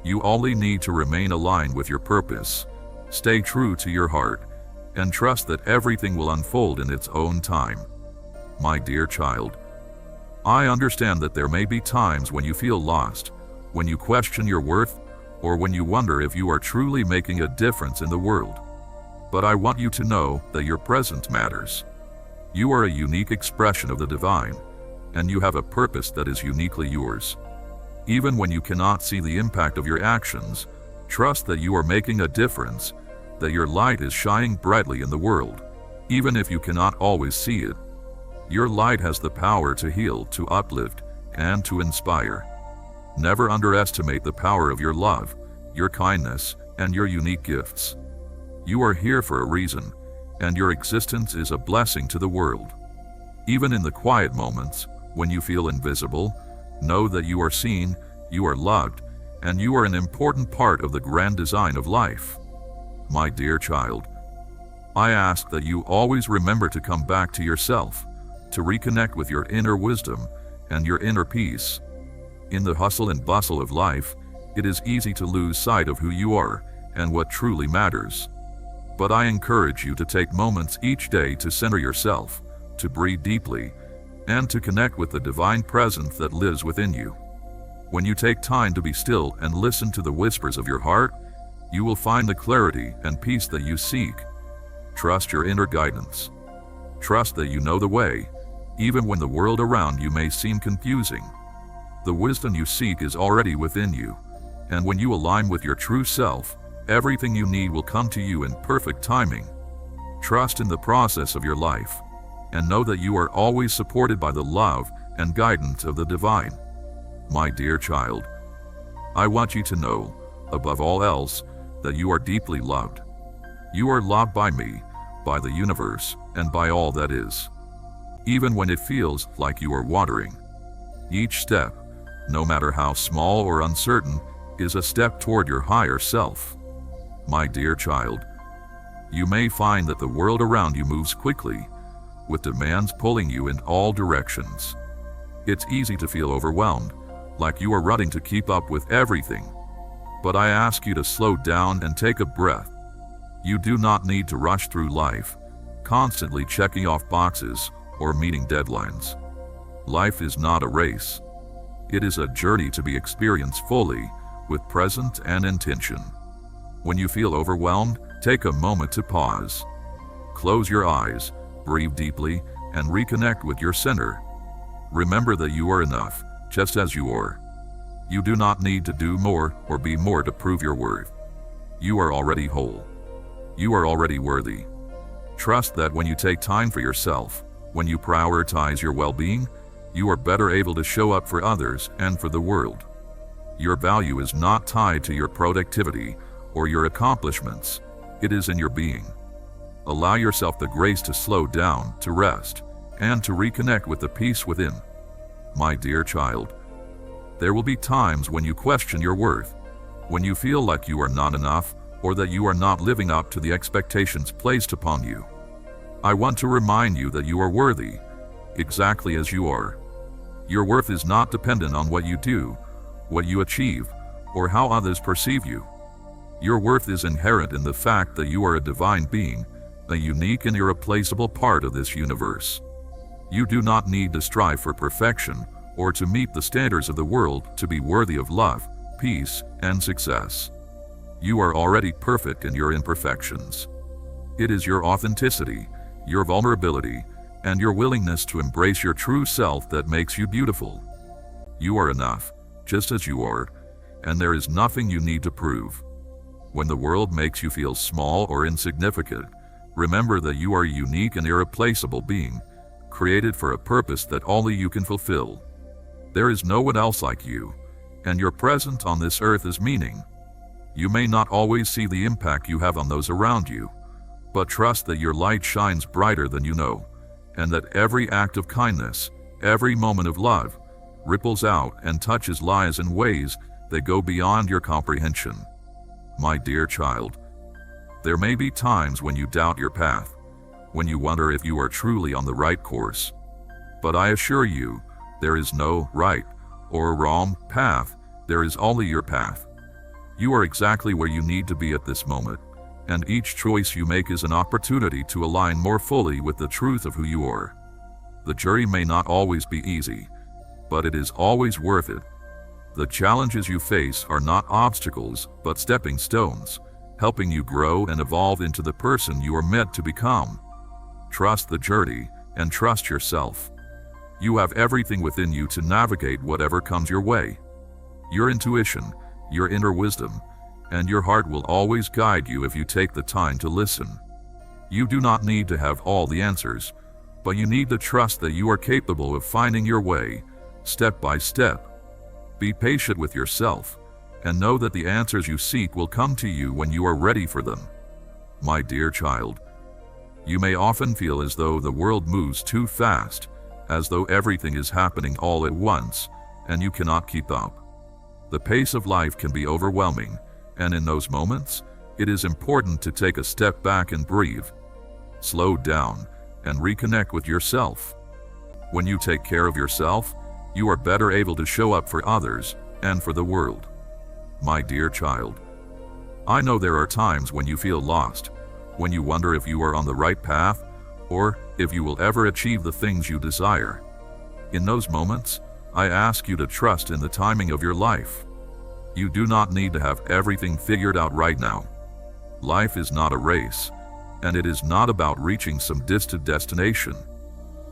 You only need to remain aligned with your purpose. Stay true to your heart, and trust that everything will unfold in its own time. My dear child, I understand that there may be times when you feel lost, when you question your worth, or when you wonder if you are truly making a difference in the world. But I want you to know that your presence matters. You are a unique expression of the divine, and you have a purpose that is uniquely yours. Even when you cannot see the impact of your actions, trust that you are making a difference, that your light is shining brightly in the world, even if you cannot always see it. Your light has the power to heal, to uplift, and to inspire. Never underestimate the power of your love, your kindness, and your unique gifts. You are here for a reason, and your existence is a blessing to the world. Even in the quiet moments, when you feel invisible, know that you are seen, you are loved, and you are an important part of the grand design of life. My dear child, I ask that you always remember to come back to yourself, to reconnect with your inner wisdom and your inner peace. In the hustle and bustle of life, it is easy to lose sight of who you are and what truly matters. But I encourage you to take moments each day to center yourself, to breathe deeply, and to connect with the divine presence that lives within you. When you take time to be still and listen to the whispers of your heart, you will find the clarity and peace that you seek. Trust your inner guidance. Trust that you know the way, even when the world around you may seem confusing. The wisdom you seek is already within you, and when you align with your true self, everything you need will come to you in perfect timing. Trust in the process of your life, and know that you are always supported by the love and guidance of the divine. My dear child, I want you to know, above all else, that you are deeply loved. You are loved by me, by the universe, and by all that is. Even when it feels like you are wandering. Each step, no matter how small or uncertain, is a step toward your higher self. My dear child, you may find that the world around you moves quickly, with demands pulling you in all directions. It's easy to feel overwhelmed, like you are running to keep up with everything. But I ask you to slow down and take a breath. You do not need to rush through life, constantly checking off boxes or meeting deadlines. Life is not a race. It is a journey to be experienced fully, with presence and intention. When you feel overwhelmed, take a moment to pause. Close your eyes, breathe deeply, and reconnect with your center. Remember that you are enough, just as you are. You do not need to do more or be more to prove your worth. You are already whole. You are already worthy. Trust that when you take time for yourself, when you prioritize your well-being, you are better able to show up for others and for the world. Your value is not tied to your productivity or your accomplishments. It is in your being. Allow yourself the grace to slow down, to rest, and to reconnect with the peace within. My dear child, there will be times when you question your worth, when you feel like you are not enough or that you are not living up to the expectations placed upon you. I want to remind you that you are worthy, exactly as you are. Your worth is not dependent on what you do, what you achieve, or how others perceive you. Your worth is inherent in the fact that you are a divine being, a unique and irreplaceable part of this universe. You do not need to strive for perfection or to meet the standards of the world to be worthy of love, peace, and success. You are already perfect in your imperfections. It is your authenticity, your vulnerability, and your willingness to embrace your true self that makes you beautiful. You are enough, just as you are, and there is nothing you need to prove. When the world makes you feel small or insignificant, remember that you are a unique and irreplaceable being, created for a purpose that only you can fulfill. There is no one else like you, and your presence on this earth is meaning. You may not always see the impact you have on those around you, but trust that your light shines brighter than you know, and that every act of kindness, every moment of love, ripples out and touches lives in ways that go beyond your comprehension. My dear child, there may be times when you doubt your path, when you wonder if you are truly on the right course. But I assure you, there is no right or wrong path, there is only your path. You are exactly where you need to be at this moment, and each choice you make is an opportunity to align more fully with the truth of who you are. The journey may not always be easy, but it is always worth it. The challenges you face are not obstacles, but stepping stones, helping you grow and evolve into the person you are meant to become. Trust the journey and trust yourself. You have everything within you to navigate whatever comes your way. Your intuition, your inner wisdom, and your heart will always guide you if you take the time to listen. You do not need to have all the answers, but you need to trust that you are capable of finding your way, step by step. Be patient with yourself, and know that the answers you seek will come to you when you are ready for them. My dear child, you may often feel as though the world moves too fast, as though everything is happening all at once, and you cannot keep up. The pace of life can be overwhelming, and in those moments, it is important to take a step back and breathe. Slow down and reconnect with yourself. When you take care of yourself, you are better able to show up for others and for the world. My dear child, I know there are times when you feel lost, when you wonder if you are on the right path, or if you will ever achieve the things you desire. In those moments, I ask you to trust in the timing of your life. You do not need to have everything figured out right now. Life is not a race, and it is not about reaching some distant destination.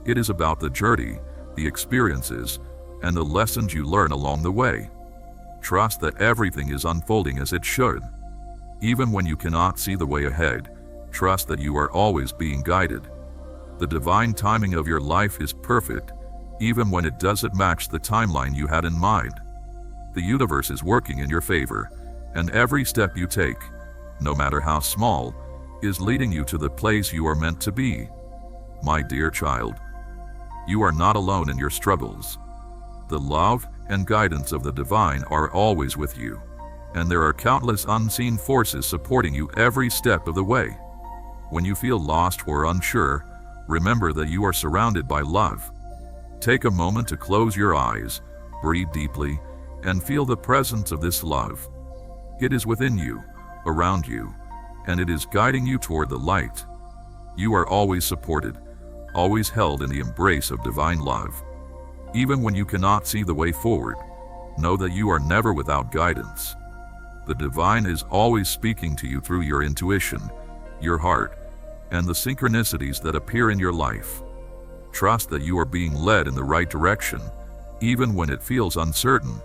It is about the journey, the experiences, and the lessons you learn along the way. Trust that everything is unfolding as it should. Even when you cannot see the way ahead, trust that you are always being guided. The divine timing of your life is perfect, even when it doesn't match the timeline you had in mind. The universe is working in your favor, And every step you take, no matter how small, is leading you to the place you are meant to be. My dear child, you are not alone in your struggles. The love and guidance of the divine are always with you, and there are countless unseen forces supporting you every step of the way. When you feel lost or unsure, remember that you are surrounded by love. Take a moment to close your eyes, breathe deeply, and feel the presence of this love. It is within you, around you, and it is guiding you toward the light. You are always supported, always held in the embrace of divine love. Even when you cannot see the way forward, know that you are never without guidance. The divine is always speaking to you through your intuition, your heart, and the synchronicities that appear in your life. Trust that you are being led in the right direction, even when it feels uncertain.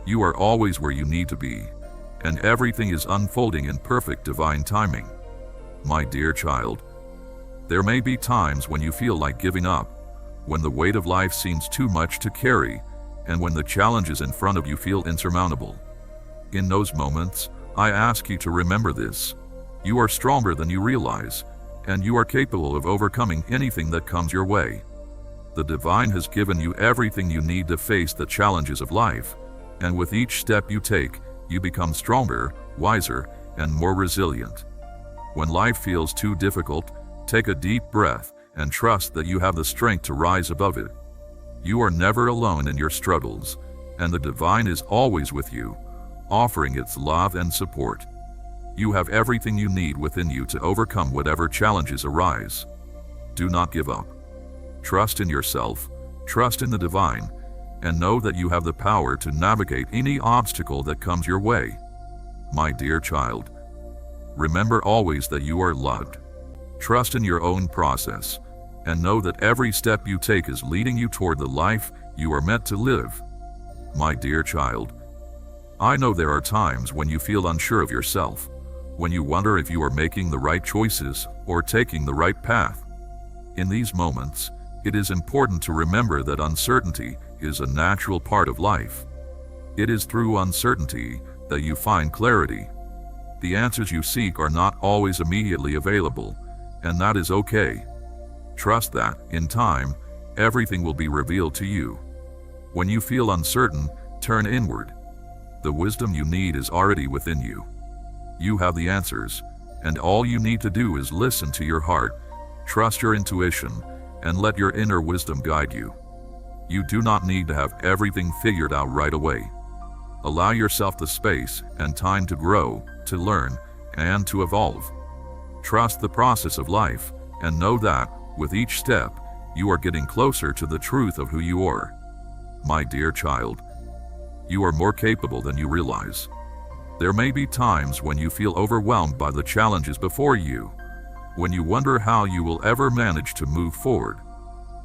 You are always where you need to be, and everything is unfolding in perfect divine timing. My dear child, there may be times when you feel like giving up, when the weight of life seems too much to carry, and when the challenges in front of you feel insurmountable. In those moments, I ask you to remember this. You are stronger than you realize, and you are capable of overcoming anything that comes your way. The divine has given you everything you need to face the challenges of life, and with each step you take, you become stronger, wiser, and more resilient. When life feels too difficult, take a deep breath and trust that you have the strength to rise above it. You are never alone in your struggles, and the divine is always with you, offering its love and support. You have everything you need within you to overcome whatever challenges arise. Do not give up. Trust in yourself, trust in the divine, and know that you have the power to navigate any obstacle that comes your way. My dear child, remember always that you are loved. Trust in your own process, and know that every step you take is leading you toward the life you are meant to live. My dear child, I know there are times when you feel unsure of yourself, when you wonder if you are making the right choices or taking the right path. In these moments, it is important to remember that uncertainty is a natural part of life. It is through uncertainty that you find clarity. The answers you seek are not always immediately available, and that is okay. Trust that, in time, everything will be revealed to you. When you feel uncertain, turn inward. The wisdom you need is already within you. You have the answers, and all you need to do is listen to your heart, trust your intuition, and let your inner wisdom guide you. You do not need to have everything figured out right away. Allow yourself the space and time to grow, to learn, and to evolve. Trust the process of life, and know that, with each step, you are getting closer to the truth of who you are. My dear child, you are more capable than you realize. There may be times when you feel overwhelmed by the challenges before you, when you wonder how you will ever manage to move forward.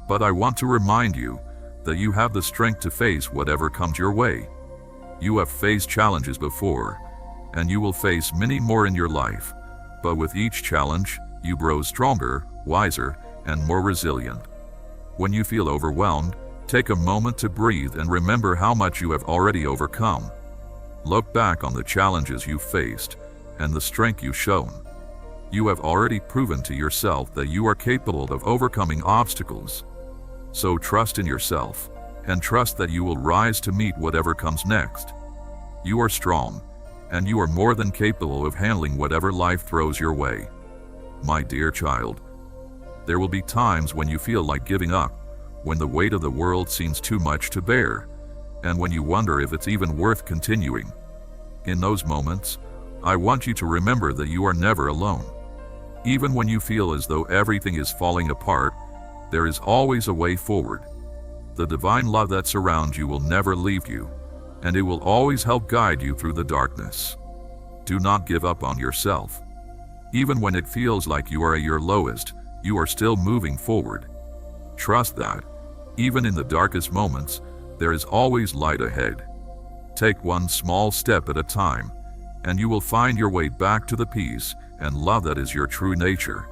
But I want to remind you that you have the strength to face whatever comes your way. You have faced challenges before, and you will face many more in your life, but with each challenge, you grow stronger, wiser, and more resilient. When you feel overwhelmed, take a moment to breathe and remember how much you have already overcome. Look back on the challenges you faced and the strength you've shown. You have already proven to yourself that you are capable of overcoming obstacles. So trust in yourself, and trust that you will rise to meet whatever comes next. You are strong, and you are more than capable of handling whatever life throws your way. My dear child, there will be times when you feel like giving up, when the weight of the world seems too much to bear, and when you wonder if it's even worth continuing. In those moments, I want you to remember that you are never alone. Even when you feel as though everything is falling apart, there is always a way forward. The divine love that surrounds you will never leave you, and it will always help guide you through the darkness. Do not give up on yourself. Even when it feels like you are at your lowest, you are still moving forward. Trust that, even in the darkest moments, there is always light ahead. Take one small step at a time, and you will find your way back to the peace and love that is your true nature.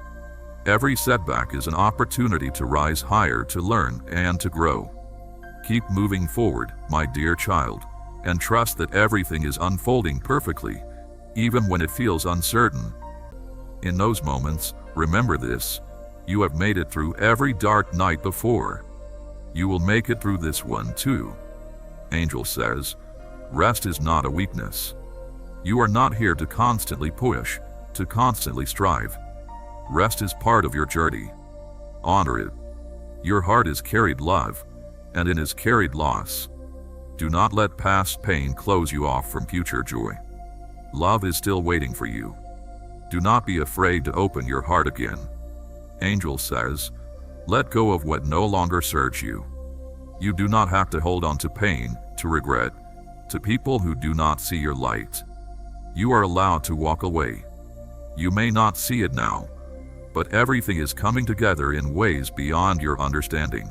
Every setback is an opportunity to rise higher, to learn, and to grow. Keep moving forward, my dear child, and trust that everything is unfolding perfectly, even when it feels uncertain. In those moments, remember this: you have made it through every dark night before. You will make it through this one too. Angel says, rest is not a weakness. You are not here to constantly push, to constantly strive. Rest is part of your journey. Honor it. Your heart is carried love, and it is carried loss. Do not let past pain close you off from future joy. Love is still waiting for you. Do not be afraid to open your heart again. Angel says, let go of what no longer serves you. You do not have to hold on to pain, to regret, to people who do not see your light. You are allowed to walk away. You may not see it now, but everything is coming together in ways beyond your understanding.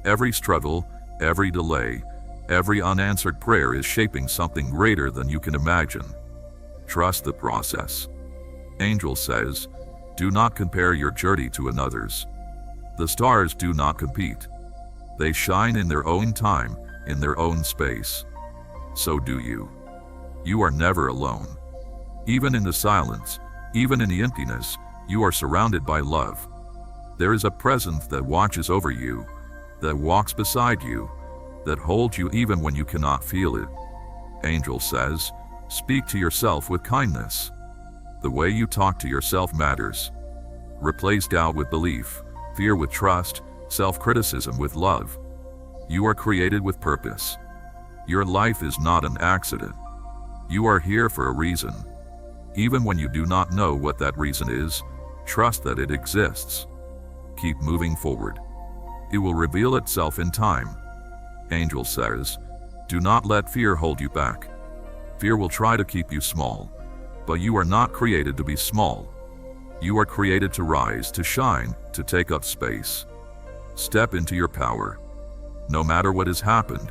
Every struggle, every delay, every unanswered prayer is shaping something greater than you can imagine. Trust the process. Angel says, do not compare your journey to another's. The stars do not compete. They shine in their own time, in their own space. So do you. You are never alone. Even in the silence, even in the emptiness, you are surrounded by love. There is a presence that watches over you, that walks beside you, that holds you even when you cannot feel it. Angel says, speak to yourself with kindness. The way you talk to yourself matters. Replace doubt with belief, fear with trust, self-criticism with love. You are created with purpose. Your life is not an accident. You are here for a reason. Even when you do not know what that reason is, trust that it exists. Keep moving forward. It will reveal itself in time. Angel says, do not let fear hold you back. Fear will try to keep you small, but you are not created to be small. You are created to rise, to shine, to take up space. Step into your power. No matter what has happened,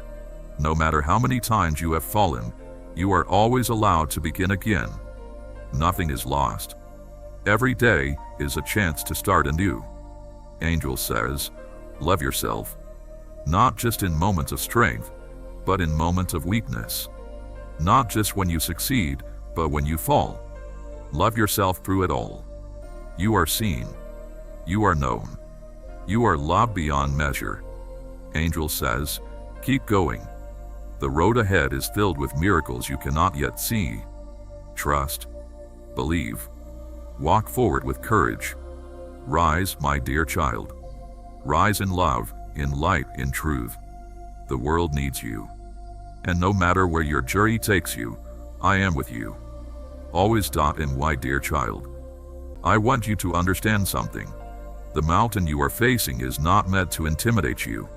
no matter how many times you have fallen, you are always allowed to begin again. Nothing is lost. Every day is a chance to start anew. Angel says, love yourself. Not just in moments of strength, but in moments of weakness. Not just when you succeed, but when you fall. Love yourself through it all. You are seen. You are known. You are loved beyond measure. Angel says, keep going. The road ahead is filled with miracles you cannot yet see. Trust. Believe. Walk forward with courage. Rise, my dear child. Rise in love, in light, in truth. The world needs you. And no matter where your journey takes you, I am with you. Always. And why, dear child? I want you to understand something. The mountain you are facing is not meant to intimidate you,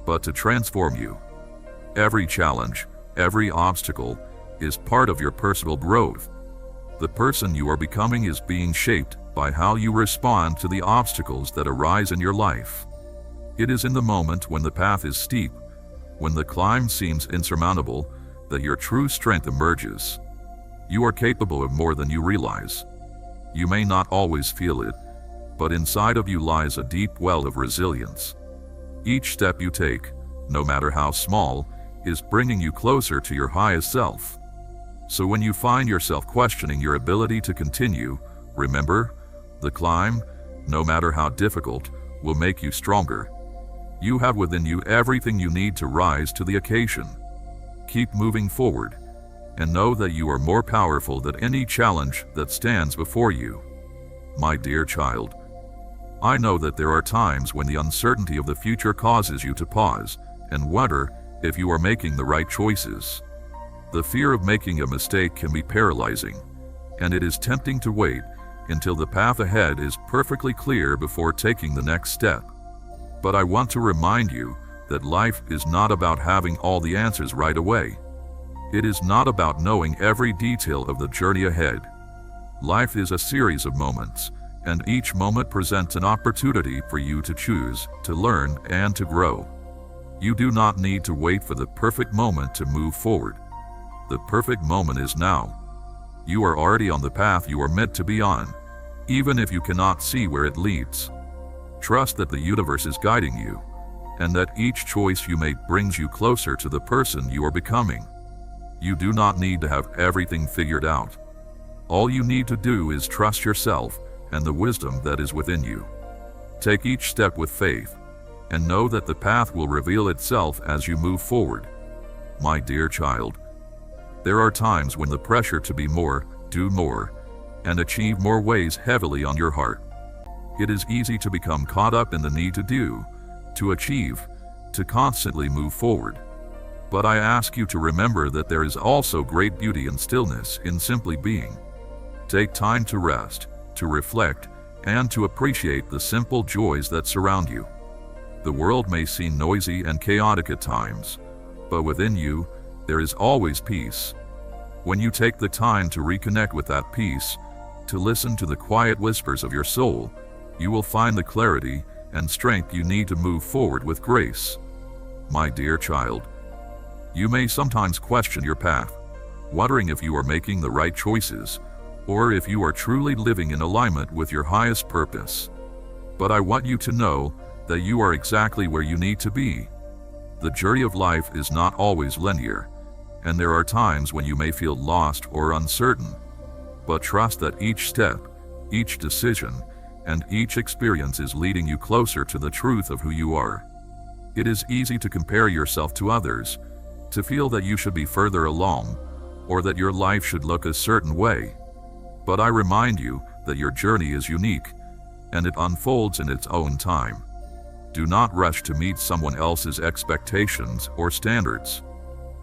but to transform you. Every challenge, every obstacle, is part of your personal growth. The person you are becoming is being shaped by how you respond to the obstacles that arise in your life. It is in the moment when the path is steep, when the climb seems insurmountable, that your true strength emerges. You are capable of more than you realize. You may not always feel it, but inside of you lies a deep well of resilience. Each step you take, no matter how small, is bringing you closer to your highest self. So when you find yourself questioning your ability to continue, remember, the climb, no matter how difficult, will make you stronger. You have within you everything you need to rise to the occasion. Keep moving forward, and know that you are more powerful than any challenge that stands before you. My dear child, I know that there are times when the uncertainty of the future causes you to pause and wonder if you are making the right choices. The fear of making a mistake can be paralyzing, and it is tempting to wait until the path ahead is perfectly clear before taking the next step. But I want to remind you that life is not about having all the answers right away. It is not about knowing every detail of the journey ahead. Life is a series of moments, and each moment presents an opportunity for you to choose, to learn, and to grow. You do not need to wait for the perfect moment to move forward. The perfect moment is now. You are already on the path you are meant to be on, even if you cannot see where it leads. Trust that the universe is guiding you, and that each choice you make brings you closer to the person you are becoming. You do not need to have everything figured out. All you need to do is trust yourself and the wisdom that is within you. Take each step with faith, and know that the path will reveal itself as you move forward. My dear child, there are times when the pressure to be more, do more, and achieve more weighs heavily on your heart. It is easy to become caught up in the need to do, to achieve, to constantly move forward. But I ask you to remember that there is also great beauty and stillness in simply being. Take time to rest, to reflect, and to appreciate the simple joys that surround you. The world may seem noisy and chaotic at times, but within you, there is always peace. When you take the time to reconnect with that peace, to listen to the quiet whispers of your soul, you will find the clarity and strength you need to move forward with grace. My dear child, you may sometimes question your path, wondering if you are making the right choices, or if you are truly living in alignment with your highest purpose. But I want you to know that you are exactly where you need to be. The journey of life is not always linear, and there are times when you may feel lost or uncertain. But trust that each step, each decision, and each experience is leading you closer to the truth of who you are. It is easy to compare yourself to others, to feel that you should be further along, or that your life should look a certain way. But I remind you that your journey is unique, and it unfolds in its own time. Do not rush to meet someone else's expectations or standards.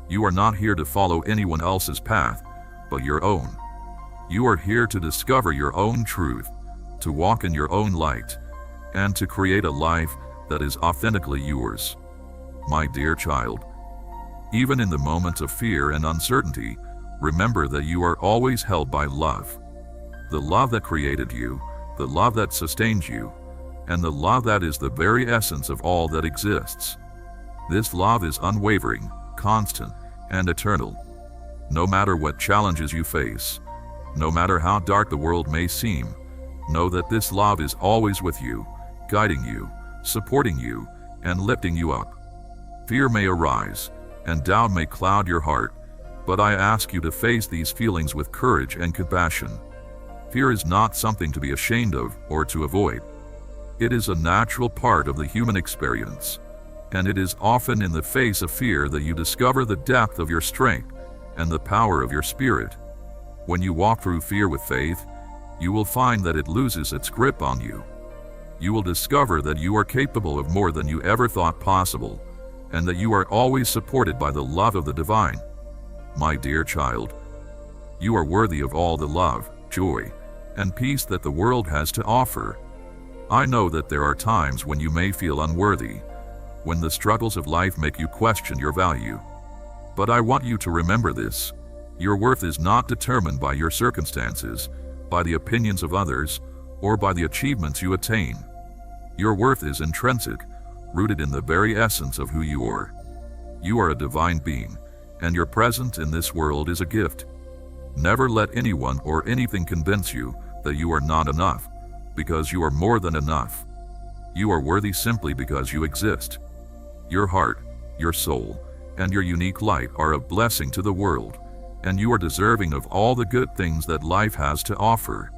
You are not here to follow anyone else's path, but your own. You are here to discover your own truth, to walk in your own light, and to create a life that is authentically yours. My dear child, even in the moments of fear and uncertainty, remember that you are always held by love. The love that created you, the love that sustains you, and the love that is the very essence of all that exists. This love is unwavering, constant, and eternal. No matter what challenges you face, no matter how dark the world may seem, know that this love is always with you, guiding you, supporting you, and lifting you up. Fear may arise, and doubt may cloud your heart, but I ask you to face these feelings with courage and compassion. Fear is not something to be ashamed of or to avoid. It is a natural part of the human experience, and it is often in the face of fear that you discover the depth of your strength and the power of your spirit. When you walk through fear with faith, you will find that it loses its grip on you. You will discover that you are capable of more than you ever thought possible, and that you are always supported by the love of the divine. My dear child, you are worthy of all the love, joy, and peace that the world has to offer. I know that there are times when you may feel unworthy, when the struggles of life make you question your value. But I want you to remember this: your worth is not determined by your circumstances, by the opinions of others, or by the achievements you attain. Your worth is intrinsic, rooted in the very essence of who you are. You are a divine being, and your presence in this world is a gift. Never let anyone or anything convince you that you are not enough, because you are more than enough. You are worthy simply because you exist. Your heart, your soul, and your unique light are a blessing to the world, and you are deserving of all the good things that life has to offer.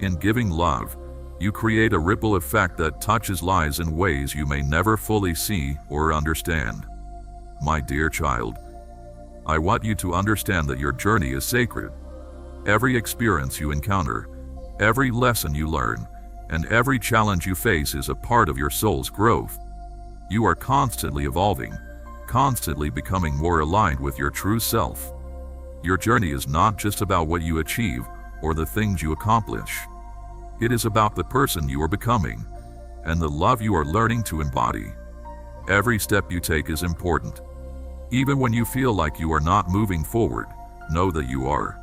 In giving love, you create a ripple effect that touches lives in ways you may never fully see or understand. My dear child, I want you to understand that your journey is sacred. Every experience you encounter, every lesson you learn, and every challenge you face is a part of your soul's growth. You are constantly evolving, constantly becoming more aligned with your true self. Your journey is not just about what you achieve or the things you accomplish. It is about the person you are becoming and the love you are learning to embody. Every step you take is important. Even when you feel like you are not moving forward, know that you are.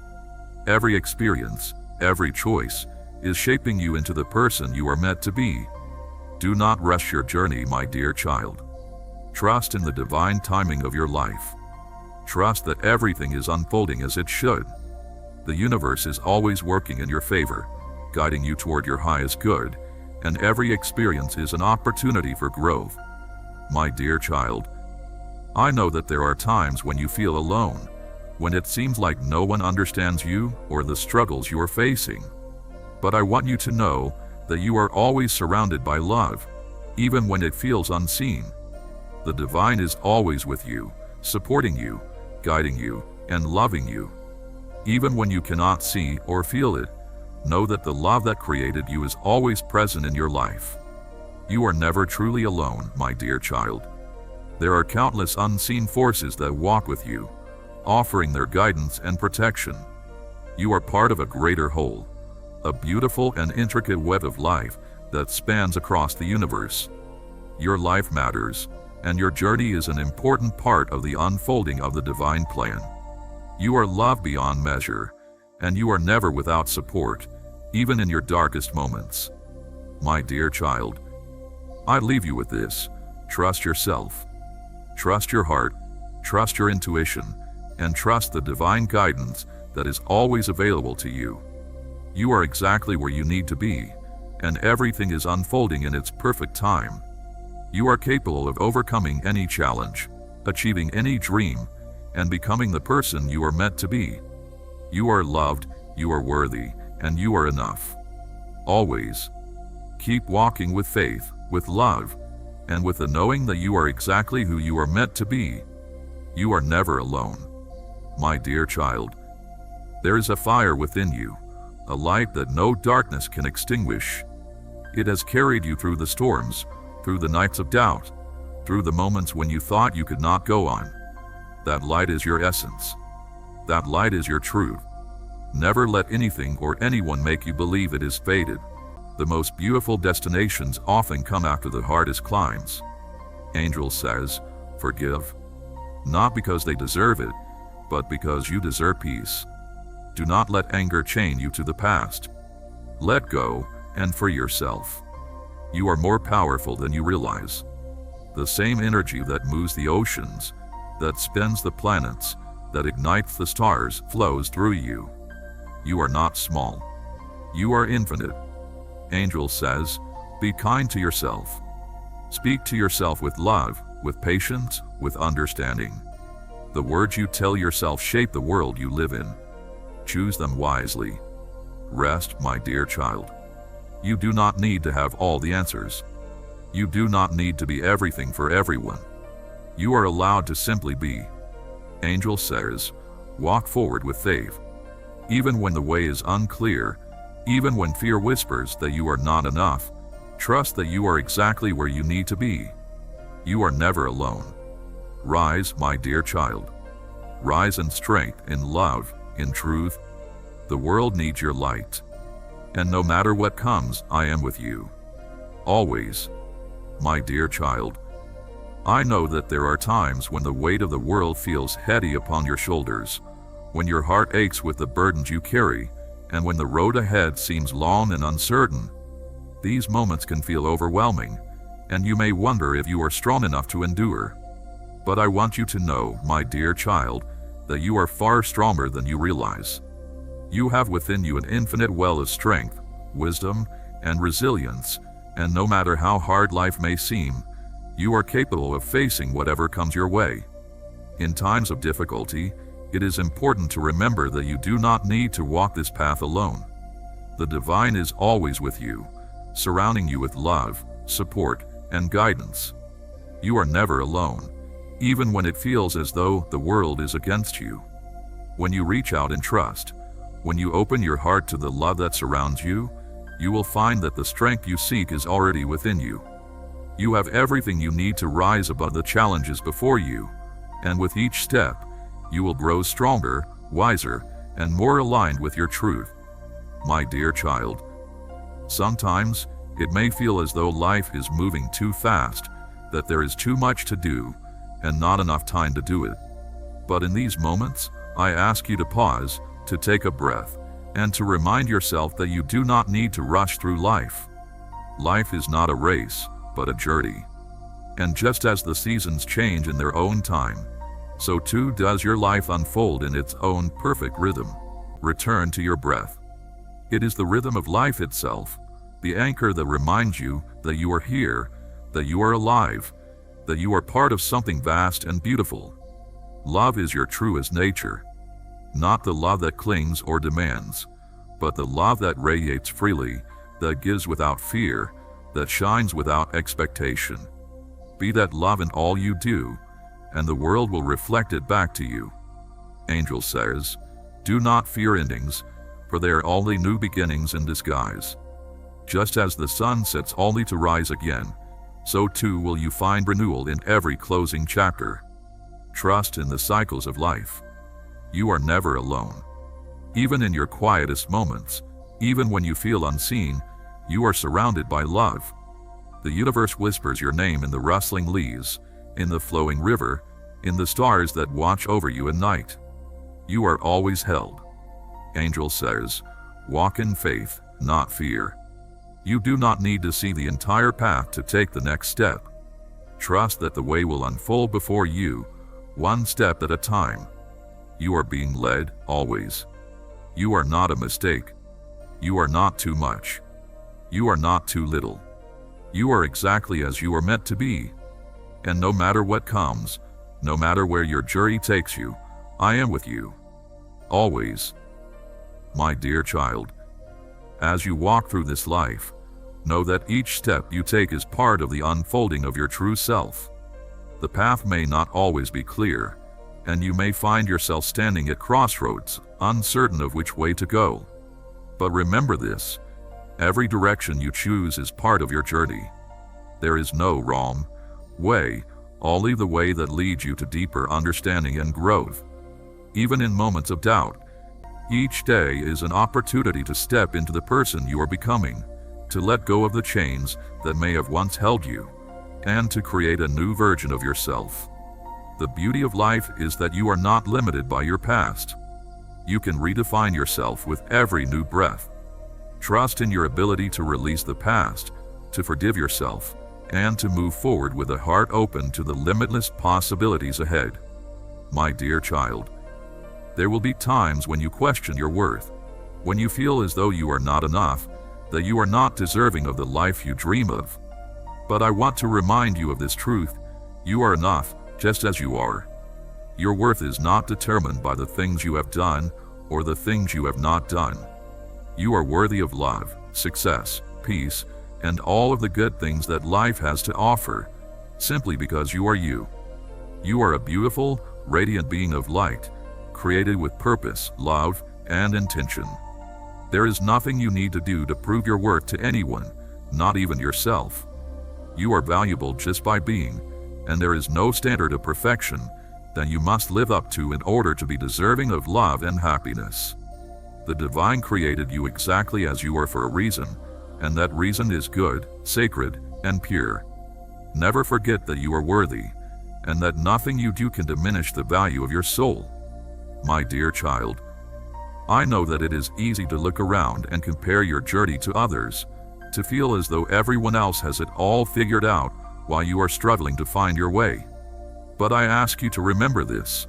Every experience, every choice, is shaping you into the person you are meant to be. Do not rush your journey, my dear child. Trust in the divine timing of your life. Trust that everything is unfolding as it should. The universe is always working in your favor, guiding you toward your highest good, and every experience is an opportunity for growth. My dear child, I know that there are times when you feel alone, when it seems like no one understands you or the struggles you are facing. But I want you to know that you are always surrounded by love, even when it feels unseen. The divine is always with you, supporting you, guiding you, and loving you. Even when you cannot see or feel it, know that the love that created you is always present in your life. You are never truly alone, my dear child. There are countless unseen forces that walk with you, offering their guidance and protection. You are part of a greater whole, a beautiful and intricate web of life that spans across the universe. Your life matters, and your journey is an important part of the unfolding of the divine plan. You are loved beyond measure, and you are never without support, even in your darkest moments. My dear child, I leave you with this: trust yourself, trust your heart, trust your intuition, and trust the divine guidance that is always available to you. You are exactly where you need to be, and everything is unfolding in its perfect time. You are capable of overcoming any challenge, achieving any dream, and becoming the person you are meant to be. You are loved, you are worthy, and you are enough. Always. Keep walking with faith, with love, and with the knowing that you are exactly who you are meant to be. You are never alone. My dear child, there is a fire within you, a light that no darkness can extinguish. It has carried you through the storms, through the nights of doubt, through the moments when you thought you could not go on. That light is your essence. That light is your truth. Never let anything or anyone make you believe it is fated. The most beautiful destinations often come after the hardest climbs. Angel says, forgive. Not because they deserve it, but because you deserve peace. Do not let anger chain you to the past. Let go and free yourself. You are more powerful than you realize. The same energy that moves the oceans, that spins the planets, that ignites the stars, flows through you. You are not small. You are infinite. Angel says, be kind to yourself. Speak to yourself with love, with patience, with understanding. The words you tell yourself shape the world you live in. Choose them wisely. Rest, my dear child. You do not need to have all the answers. You do not need to be everything for everyone. You are allowed to simply be. Angel says, walk forward with faith. Even when the way is unclear, even when fear whispers that you are not enough, trust that you are exactly where you need to be. You are never alone. Rise, my dear child. Rise in strength, in love, in truth. The world needs your light. And no matter what comes, I am with you. Always. My dear child, I know that there are times when the weight of the world feels heavy upon your shoulders, when your heart aches with the burdens you carry, and when the road ahead seems long and uncertain. These moments can feel overwhelming, and you may wonder if you are strong enough to endure. But I want you to know, my dear child, that you are far stronger than you realize. You have within you an infinite well of strength, wisdom, and resilience, and no matter how hard life may seem, you are capable of facing whatever comes your way. In times of difficulty, it is important to remember that you do not need to walk this path alone. The divine is always with you, surrounding you with love, support, and guidance. You are never alone, even when it feels as though the world is against you. When you reach out in trust, when you open your heart to the love that surrounds you, you will find that the strength you seek is already within you. You have everything you need to rise above the challenges before you, and with each step, you will grow stronger, wiser, and more aligned with your truth. My dear child, sometimes it may feel as though life is moving too fast, that there is too much to do, and not enough time to do it. But in these moments, I ask you to pause, to take a breath, and to remind yourself that you do not need to rush through life. Life is not a race, but a journey. And just as the seasons change in their own time, so too does your life unfold in its own perfect rhythm. Return to your breath. It is the rhythm of life itself, the anchor that reminds you that you are here, that you are alive, that you are part of something vast and beautiful. Love is your truest nature. Not the love that clings or demands, but the love that radiates freely, that gives without fear, that shines without expectation. Be that love in all you do, and the world will reflect it back to you. Angel says, do not fear endings, for they are only new beginnings in disguise. Just as the sun sets only to rise again, so too will you find renewal in every closing chapter. Trust in the cycles of life. You are never alone. Even in your quietest moments, even when you feel unseen, you are surrounded by love. The universe whispers your name in the rustling leaves, in the flowing river, in the stars that watch over you at night. You are always held. Angel says, walk in faith, not fear. You do not need to see the entire path to take the next step. Trust that the way will unfold before you, one step at a time. You are being led, always. You are not a mistake. You are not too much. You are not too little. You are exactly as you are meant to be. And no matter what comes, no matter where your journey takes you, I am with you. Always. My dear child, as you walk through this life, know that each step you take is part of the unfolding of your true self. The path may not always be clear, and you may find yourself standing at crossroads, uncertain of which way to go. But remember this, every direction you choose is part of your journey. There is no wrong way, only the way that leads you to deeper understanding and growth. Even in moments of doubt, each day is an opportunity to step into the person you are becoming, to let go of the chains that may have once held you, and to create a new version of yourself. The beauty of life is that you are not limited by your past. You can redefine yourself with every new breath. Trust in your ability to release the past, to forgive yourself, and to move forward with a heart open to the limitless possibilities ahead. My dear child, there will be times when you question your worth, when you feel as though you are not enough, that you are not deserving of the life you dream of. But I want to remind you of this truth: you are enough, just as you are. Your worth is not determined by the things you have done or the things you have not done. You are worthy of love, success, peace, and all of the good things that life has to offer, simply because you are you. You are a beautiful, radiant being of light, created with purpose, love, and intention. There is nothing you need to do to prove your worth to anyone, not even yourself. You are valuable just by being, and there is no standard of perfection that you must live up to in order to be deserving of love and happiness. The divine created you exactly as you are for a reason, and that reason is good, sacred, and pure. Never forget that you are worthy, and that nothing you do can diminish the value of your soul. My dear child, I know that it is easy to look around and compare your journey to others, to feel as though everyone else has it all figured out while you are struggling to find your way. But I ask you to remember this: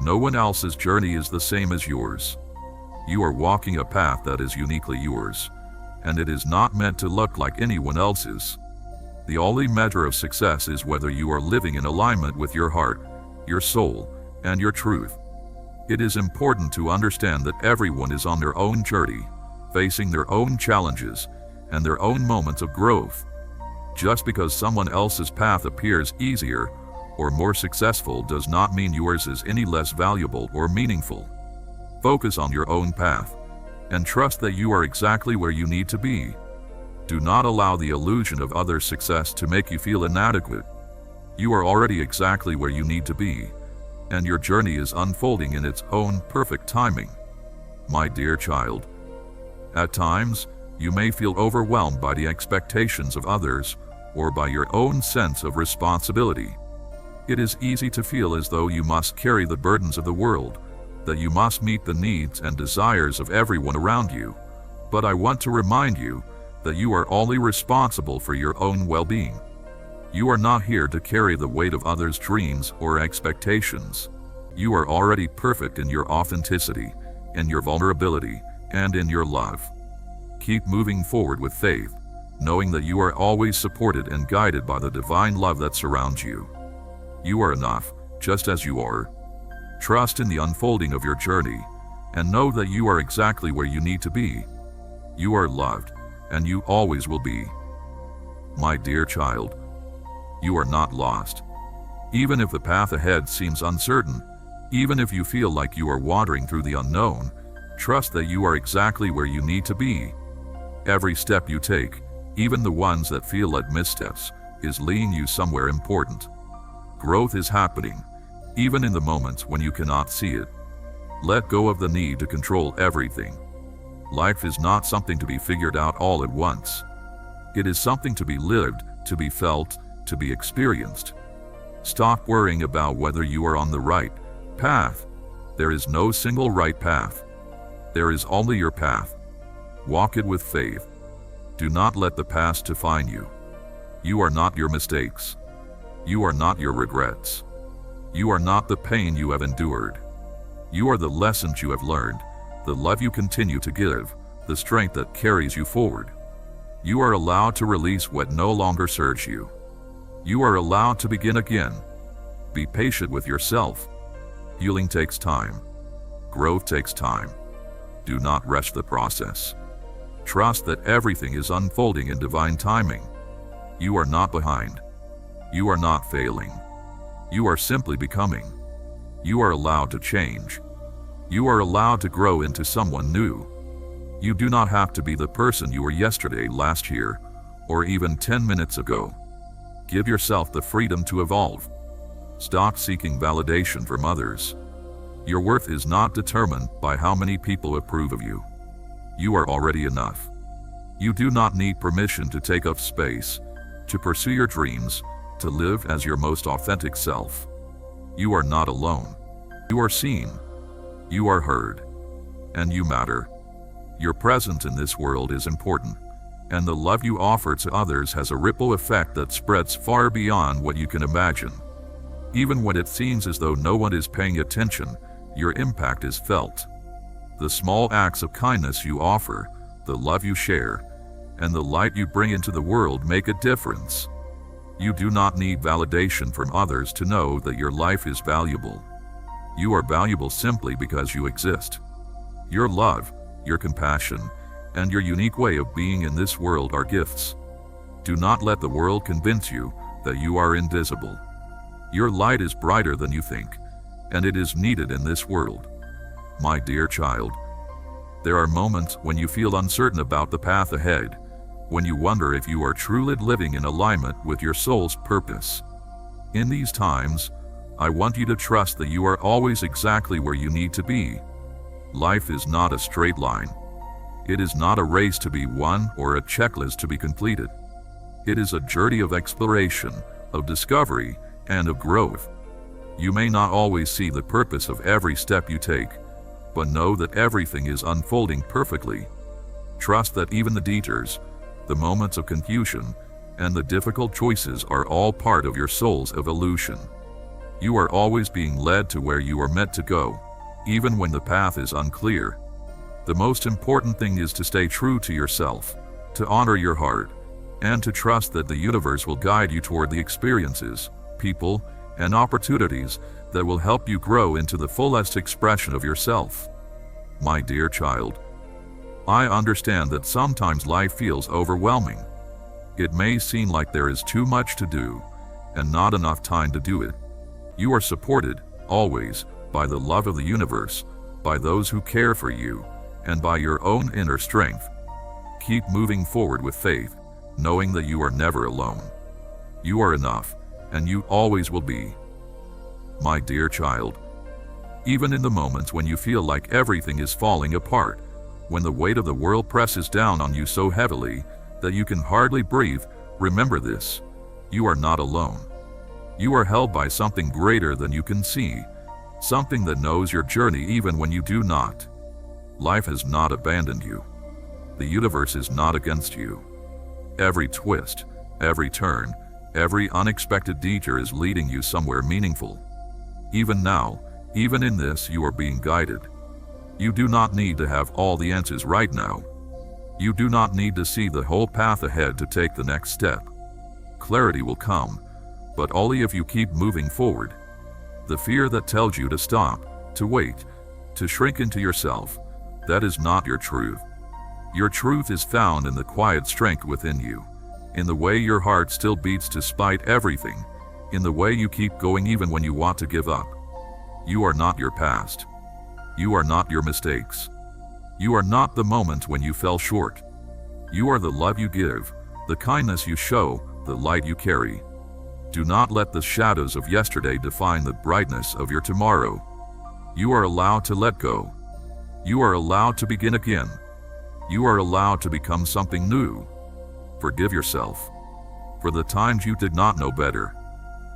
no one else's journey is the same as yours. You are walking a path that is uniquely yours, and it is not meant to look like anyone else's. The only measure of success is whether you are living in alignment with your heart, your soul, and your truth. It is important to understand that everyone is on their own journey, facing their own challenges and their own moments of growth. Just because someone else's path appears easier or more successful does not mean yours is any less valuable or meaningful. Focus on your own path and trust that you are exactly where you need to be. Do not allow the illusion of others' success to make you feel inadequate. You are already exactly where you need to be, and your journey is unfolding in its own perfect timing. My dear child, at times, you may feel overwhelmed by the expectations of others or by your own sense of responsibility. It is easy to feel as though you must carry the burdens of the world, that you must meet the needs and desires of everyone around you. But I want to remind you that you are only responsible for your own well-being. You are not here to carry the weight of others' dreams or expectations. You are already perfect in your authenticity, in your vulnerability, and in your love. Keep moving forward with faith, knowing that you are always supported and guided by the divine love that surrounds you. You are enough, just as you are. Trust in the unfolding of your journey, and know that you are exactly where you need to be. You are loved, and you always will be. My dear child, you are not lost. Even if the path ahead seems uncertain, even if you feel like you are wandering through the unknown, trust that you are exactly where you need to be. Every step you take, even the ones that feel like missteps, is leading you somewhere important. Growth is happening, even in the moments when you cannot see it. Let go of the need to control everything. Life is not something to be figured out all at once. It is something to be lived, to be felt, to be experienced. Stop worrying about whether you are on the right path. There is no single right path. There is only your path. Walk it with faith. Do not let the past define you. You are not your mistakes. You are not your regrets. You are not the pain you have endured. You are the lessons you have learned, the love you continue to give, the strength that carries you forward. You are allowed to release what no longer serves you. You are allowed to begin again. Be patient with yourself. Healing takes time. Growth takes time. Do not rush the process. Trust that everything is unfolding in divine timing. You are not behind. You are not failing. You are simply becoming. You are allowed to change. You are allowed to grow into someone new. You do not have to be the person you were yesterday, last year, or even 10 minutes ago. Give yourself the freedom to evolve. Stop seeking validation from others. Your worth is not determined by how many people approve of you. You are already enough. You do not need permission to take up space, to pursue your dreams, to live as your most authentic self. You are not alone. You are seen. You are heard. And you matter. Your presence in this world is important, and the love you offer to others has a ripple effect that spreads far beyond what you can imagine. Even when it seems as though no one is paying attention, your impact is felt. The small acts of kindness you offer, the love you share, and the light you bring into the world make a difference. You do not need validation from others to know that your life is valuable. You are valuable simply because you exist. Your love, your compassion, and your unique way of being in this world are gifts. Do not let the world convince you that you are invisible. Your light is brighter than you think, and it is needed in this world. My dear child, there are moments when you feel uncertain about the path ahead, when you wonder if you are truly living in alignment with your soul's purpose. In these times, I want you to trust that you are always exactly where you need to be. Life is not a straight line. It is not a race to be won or a checklist to be completed. It is a journey of exploration, of discovery, and of growth. You may not always see the purpose of every step you take, but know that everything is unfolding perfectly. Trust that even the detours, the moments of confusion, and the difficult choices are all part of your soul's evolution. You are always being led to where you are meant to go, even when the path is unclear. The most important thing is to stay true to yourself, to honor your heart, and to trust that the universe will guide you toward the experiences, people, and opportunities that will help you grow into the fullest expression of yourself. My dear child, I understand that sometimes life feels overwhelming. It may seem like there is too much to do, and not enough time to do it. You are supported, always, by the love of the universe, by those who care for you, and by your own inner strength. Keep moving forward with faith, knowing that you are never alone. You are enough, and you always will be. My dear child, even in the moments when you feel like everything is falling apart, when the weight of the world presses down on you so heavily that you can hardly breathe, remember this: you are not alone. You are held by something greater than you can see, something that knows your journey even when you do not. Life has not abandoned you. The universe is not against you. Every twist, every turn, every unexpected detour is leading you somewhere meaningful. Even now, even in this, you are being guided. You do not need to have all the answers right now. You do not need to see the whole path ahead to take the next step. Clarity will come, but only if you keep moving forward. The fear that tells you to stop, to wait, to shrink into yourself. That is not your truth. Your truth is found in the quiet strength within you, in the way your heart still beats despite everything, in the way you keep going even when you want to give up. You are not your past. You are not your mistakes. You are not the moment when you fell short. You are the love you give, the kindness you show, the light you carry. Do not let the shadows of yesterday define the brightness of your tomorrow. You are allowed to let go. You are allowed to begin again. You are allowed to become something new. Forgive yourself for the times you did not know better,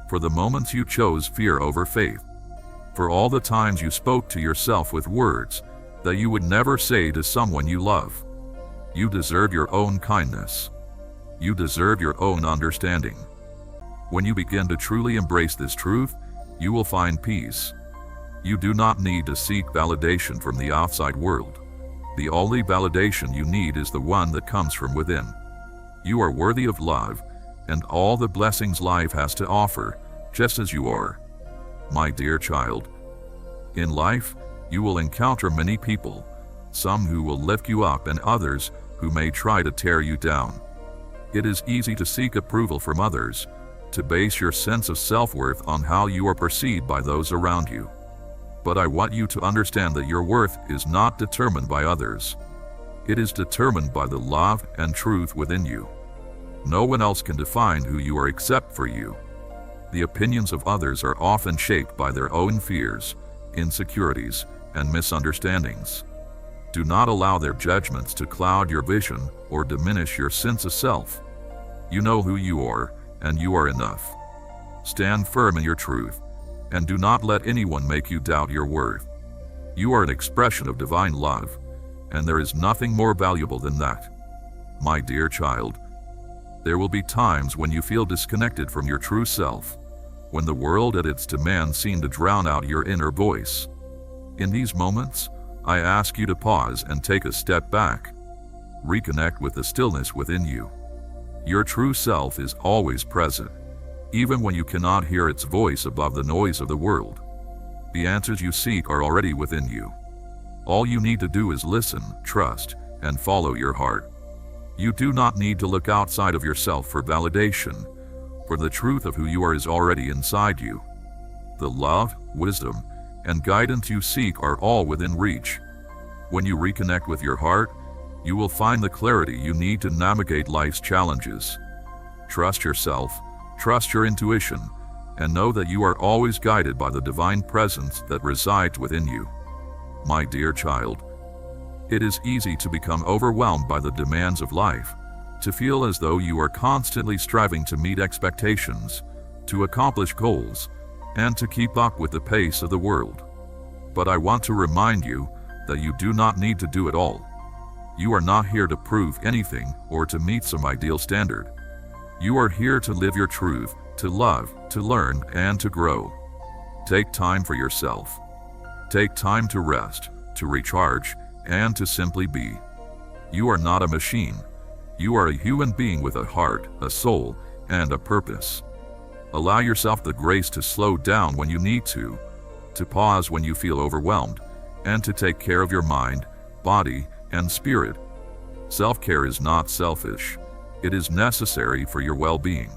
for the moments you chose fear over faith, for all the times you spoke to yourself with words that you would never say to someone you love. You deserve your own kindness. You deserve your own understanding. When you begin to truly embrace this truth, you will find peace. You do not need to seek validation from the outside world. The only validation you need is the one that comes from within. You are worthy of love and all the blessings life has to offer, just as you are. My dear child, in life, you will encounter many people, some who will lift you up and others who may try to tear you down. It is easy to seek approval from others, to base your sense of self-worth on how you are perceived by those around you. But I want you to understand that your worth is not determined by others. It is determined by the love and truth within you. No one else can define who you are except for you. The opinions of others are often shaped by their own fears, insecurities, and misunderstandings. Do not allow their judgments to cloud your vision or diminish your sense of self. You know who you are, and you are enough. Stand firm in your truth, and do not let anyone make you doubt your worth. You are an expression of divine love, and there is nothing more valuable than that. My dear child, there will be times when you feel disconnected from your true self, when the world at its demands seem to drown out your inner voice. In these moments, I ask you to pause and take a step back. Reconnect with the stillness within you. Your true self is always present, even when you cannot hear its voice above the noise of the world. The answers you seek are already within you. All you need to do is listen, trust, and follow your heart. You do not need to look outside of yourself for validation, for the truth of who you are is already inside you. The love, wisdom, and guidance you seek are all within reach. When you reconnect with your heart, you will find the clarity you need to navigate life's challenges. Trust yourself, trust your intuition, and know that you are always guided by the divine presence that resides within you. My dear child, it is easy to become overwhelmed by the demands of life, to feel as though you are constantly striving to meet expectations, to accomplish goals, and to keep up with the pace of the world. But I want to remind you that you do not need to do it all. You are not here to prove anything or to meet some ideal standard. You are here to live your truth, to love, to learn, and to grow. Take time for yourself. Take time to rest, to recharge, and to simply be. You are not a machine. You are a human being with a heart, a soul, and a purpose. Allow yourself the grace to slow down when you need to pause when you feel overwhelmed, and to take care of your mind, body, and spirit. Self-care is not selfish. It is necessary for your well-being.